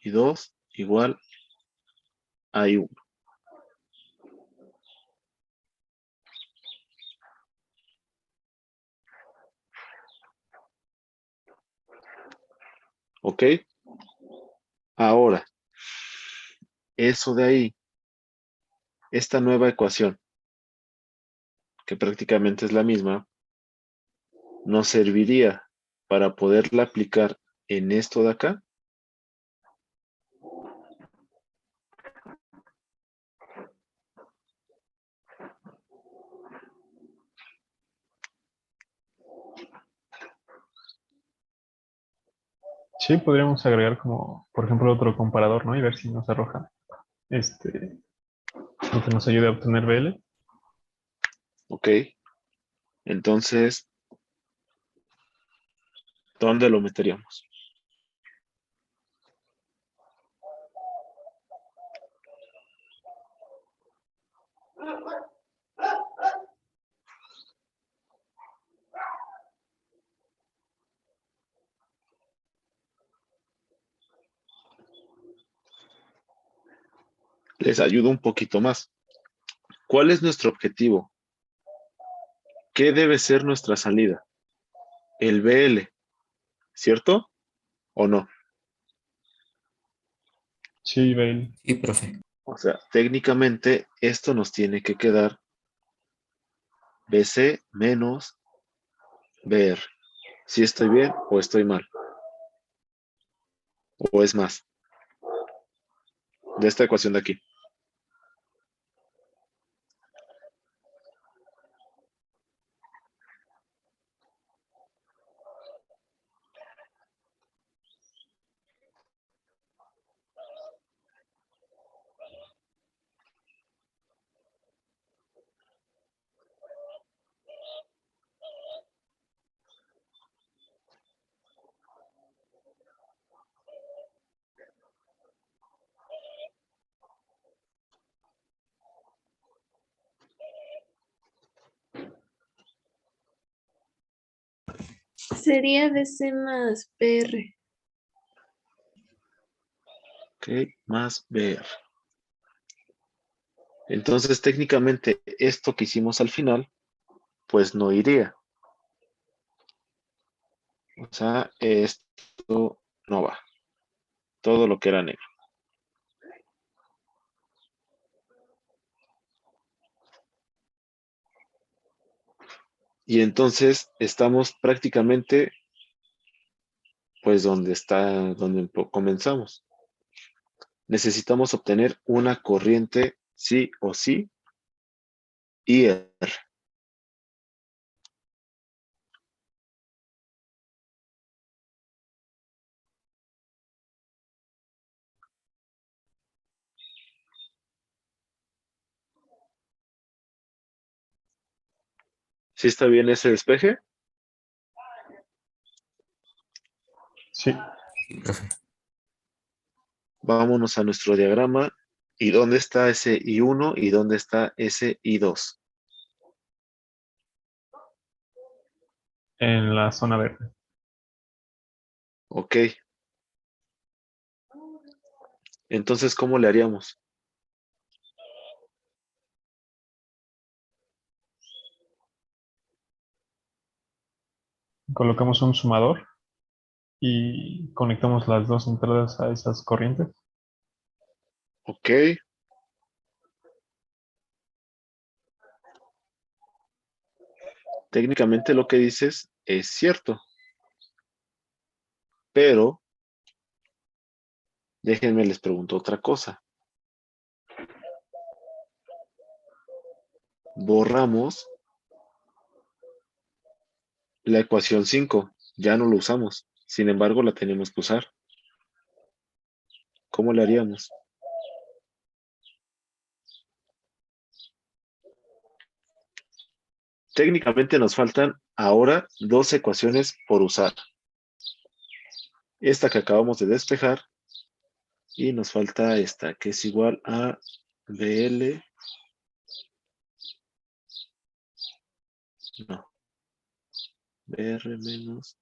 I2 igual a I1. Ok, ahora, eso de ahí, esta nueva ecuación, que prácticamente es la misma, nos serviría para poderla aplicar en esto de acá. Sí, podríamos agregar como, por ejemplo, otro comparador, ¿no? Y ver si nos arroja lo que nos ayude a obtener BL. Ok, entonces, ¿dónde lo meteríamos? Les ayudo un poquito más. ¿Cuál es nuestro objetivo? ¿Qué debe ser nuestra salida? El BL, ¿cierto? ¿O no? Sí, BL. Sí, profe. O sea, técnicamente esto nos tiene que quedar BC menos BR. Si estoy bien o estoy mal. O es más. De esta ecuación de aquí. Sería DC más PR. Ok, más BR. Entonces, técnicamente, esto que hicimos al final, pues no iría. O sea, esto no va. Todo lo que era negro. Y entonces estamos prácticamente, pues, donde comenzamos. Necesitamos obtener una corriente sí o sí IR. ¿Sí está bien ese despeje? Sí, Sí, profe. Vámonos a nuestro diagrama. ¿Y dónde está ese I1 y dónde está ese I2? en la zona verde. Ok. Entonces, ¿cómo le haríamos? Colocamos un sumador y conectamos las dos entradas a esas corrientes. Ok. Técnicamente lo que dices es cierto, pero déjenme les pregunto otra cosa. Borramos la ecuación 5, ya no lo usamos, sin embargo la tenemos que usar. ¿Cómo le haríamos? Técnicamente nos faltan ahora dos ecuaciones por usar. Esta que acabamos de despejar y nos falta esta que es igual a BL, no, BR menos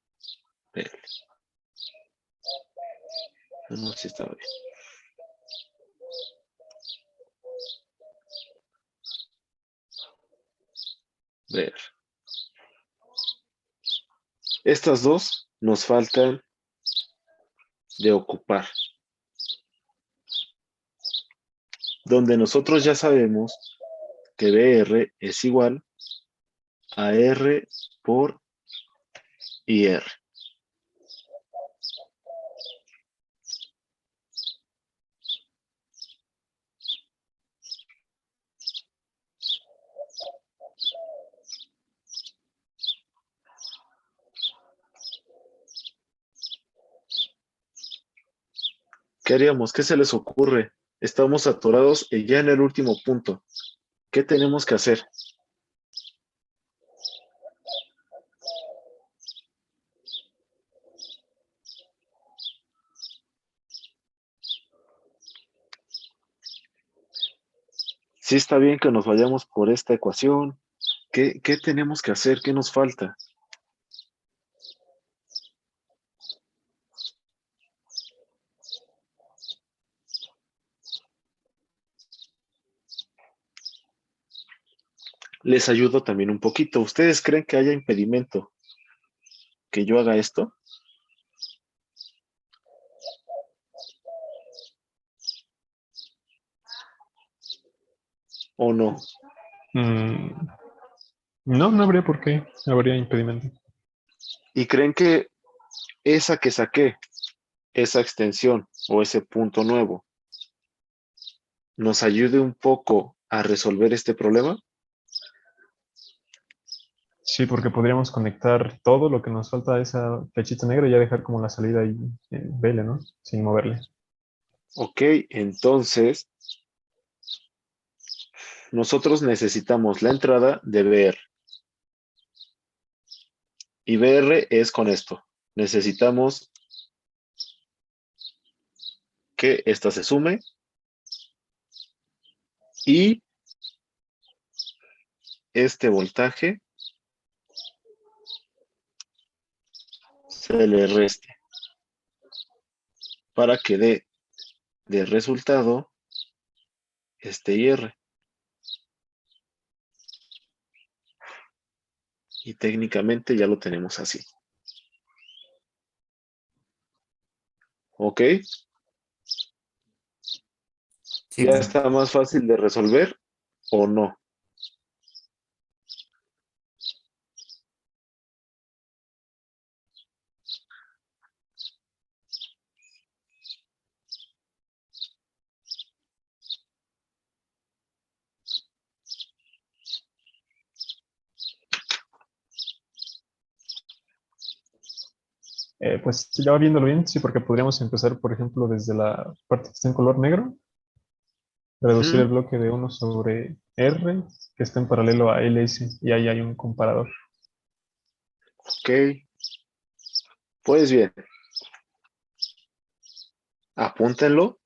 BL. No, si estaba bien. BR. Estas dos nos faltan de ocupar, donde nosotros ya sabemos que BR es igual a R por IR. ¿Qué haríamos? ¿Qué se les ocurre? Estamos atorados y ya en el último punto. ¿Qué tenemos que hacer? Sí está bien que nos vayamos por esta ecuación. ¿Qué tenemos que hacer? ¿Qué nos falta? Les ayudo también un poquito. ¿Ustedes creen que haya impedimento que yo haga esto? ¿O no? No, no habría por qué, habría impedimento. ¿Y creen que esa que saqué, esa extensión o ese punto nuevo, nos ayude un poco a resolver este problema? Sí, porque podríamos conectar todo lo que nos falta a esa flechita negra y ya dejar como la salida ahí vele, ¿no? Sin moverle. Ok, entonces nosotros necesitamos la entrada de BR. Y BR es con esto. Necesitamos que esta se sume y este voltaje se le reste para que dé de resultado este IR. Y técnicamente ya lo tenemos así. ¿Ok? Sí, ¿Ya profe. está más fácil de resolver o no? Pues ya viéndolo bien, sí, porque podríamos empezar, por ejemplo, desde la parte que está en color negro, reducir el Ujú. bloque de 1 sobre R que está en paralelo a LS y ahí hay un comparador. Ok. Pues bien, apúntenlo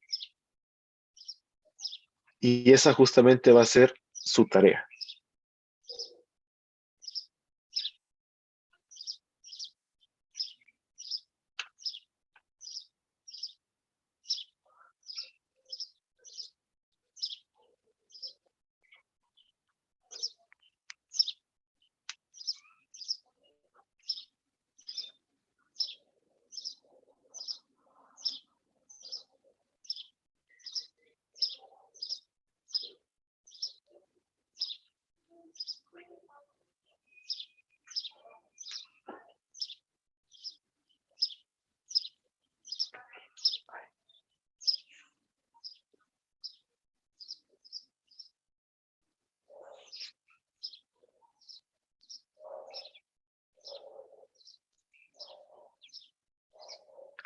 y esa justamente va a ser su tarea.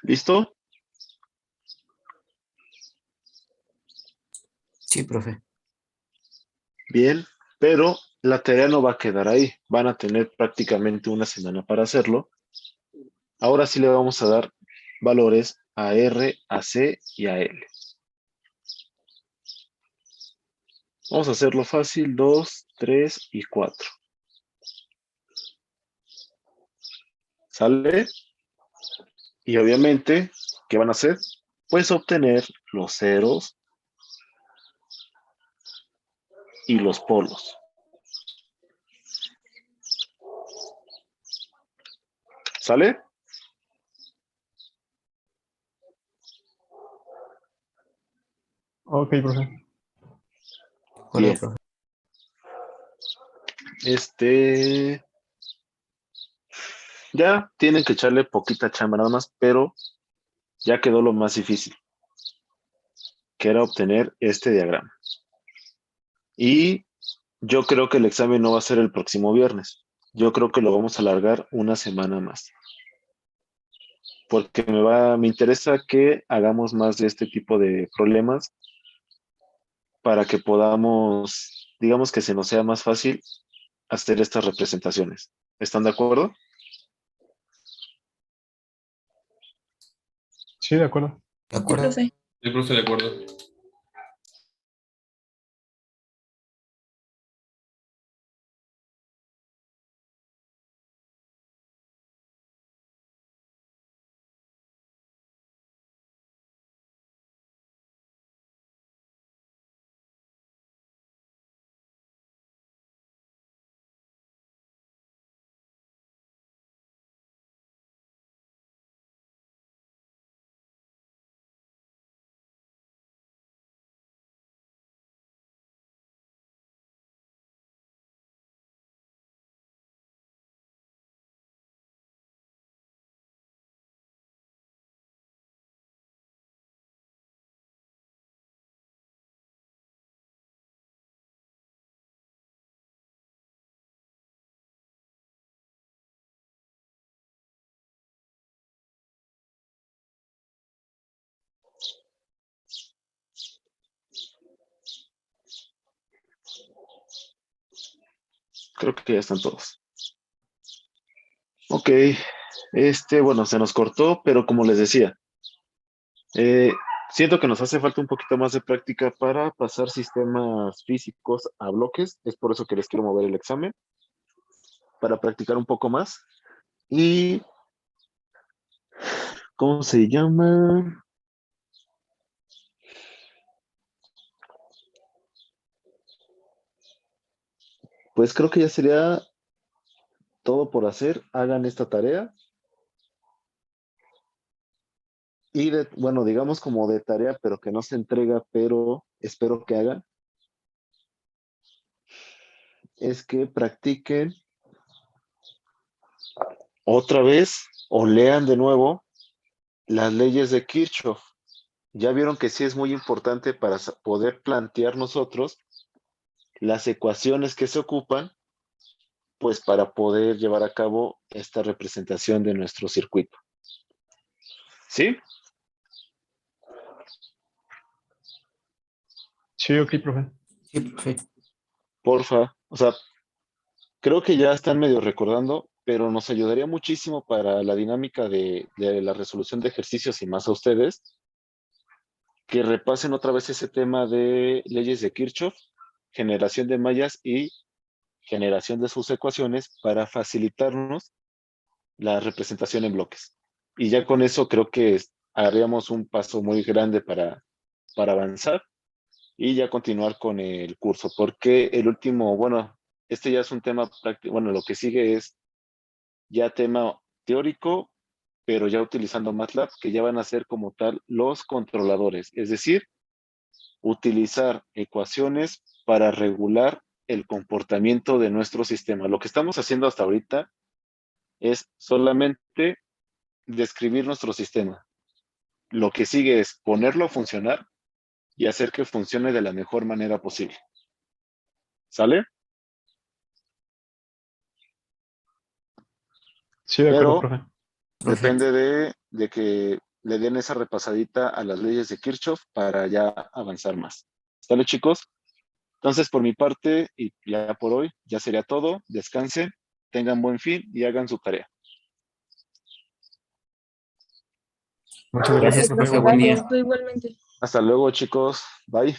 ¿Listo? Sí, profe. Bien, pero la tarea no va a quedar ahí. Van a tener prácticamente una semana para hacerlo. Ahora sí le vamos a dar valores a R, a C y a L. Vamos a hacerlo fácil, 2, 3 y 4. ¿Sale? Y obviamente, ¿qué van a hacer? Pues obtener los ceros y los polos. ¿Sale? Ok, profe. De acuerdo, Bien. profe. Ya tienen que echarle poquita chamba nada más, pero ya quedó lo más difícil, que era obtener este diagrama. Y yo creo que el examen no va a ser el próximo viernes. Yo creo que lo vamos a alargar una semana más. Porque me interesa que hagamos más de este tipo de problemas para que podamos, digamos que se nos sea más fácil hacer estas representaciones. ¿Están de acuerdo? Sí, de acuerdo. De Sí, acuerdo. profe. Sí, profe, de acuerdo. Creo que ya están todos. Ok, bueno, se nos cortó, pero como les decía, eh, siento que nos hace falta un poquito más de práctica para pasar sistemas físicos a bloques. Es por eso que les quiero mover el examen, para practicar un poco más. Y, ¿cómo se llama? Pues creo que ya sería todo por hacer. Hagan esta tarea. Y bueno, digamos como de tarea, pero que no se entrega, pero espero que hagan, es que practiquen otra vez o lean de nuevo las leyes de Kirchhoff. Ya vieron que sí es muy importante para poder plantear nosotros las ecuaciones que se ocupan, pues para poder llevar a cabo esta representación de nuestro circuito. ¿Sí? Sí, ok, profe. Sí, profe. porfa. O sea, creo que ya están medio recordando, pero nos ayudaría muchísimo para la dinámica de la resolución de ejercicios y más a ustedes, que repasen otra vez ese tema de leyes de Kirchhoff, generación de mallas y generación de sus ecuaciones para facilitarnos la representación en bloques. Y ya con eso creo que haríamos un paso muy grande para avanzar y ya continuar con el curso, porque el último, bueno, este ya es un tema práctico, bueno, lo que sigue es ya tema teórico, pero ya utilizando MATLAB, que ya van a ser como tal los controladores, es decir, utilizar ecuaciones para regular el comportamiento de nuestro sistema. Lo que estamos haciendo hasta ahorita es solamente describir nuestro sistema. Lo que sigue es ponerlo a funcionar y hacer que funcione de la mejor manera posible. ¿Sale? Sí, de acuerdo, Pero profe. depende de que le den esa repasadita a las leyes de Kirchhoff para ya avanzar más. ¿Sale, chicos? Entonces, por mi parte, y ya por hoy, ya sería todo. Descansen, tengan buen fin y hagan su tarea. Muchas gracias, Gracias, profe. profe. Buen Buen día. día. Gracias, tú igualmente. Hasta luego, chicos. Bye.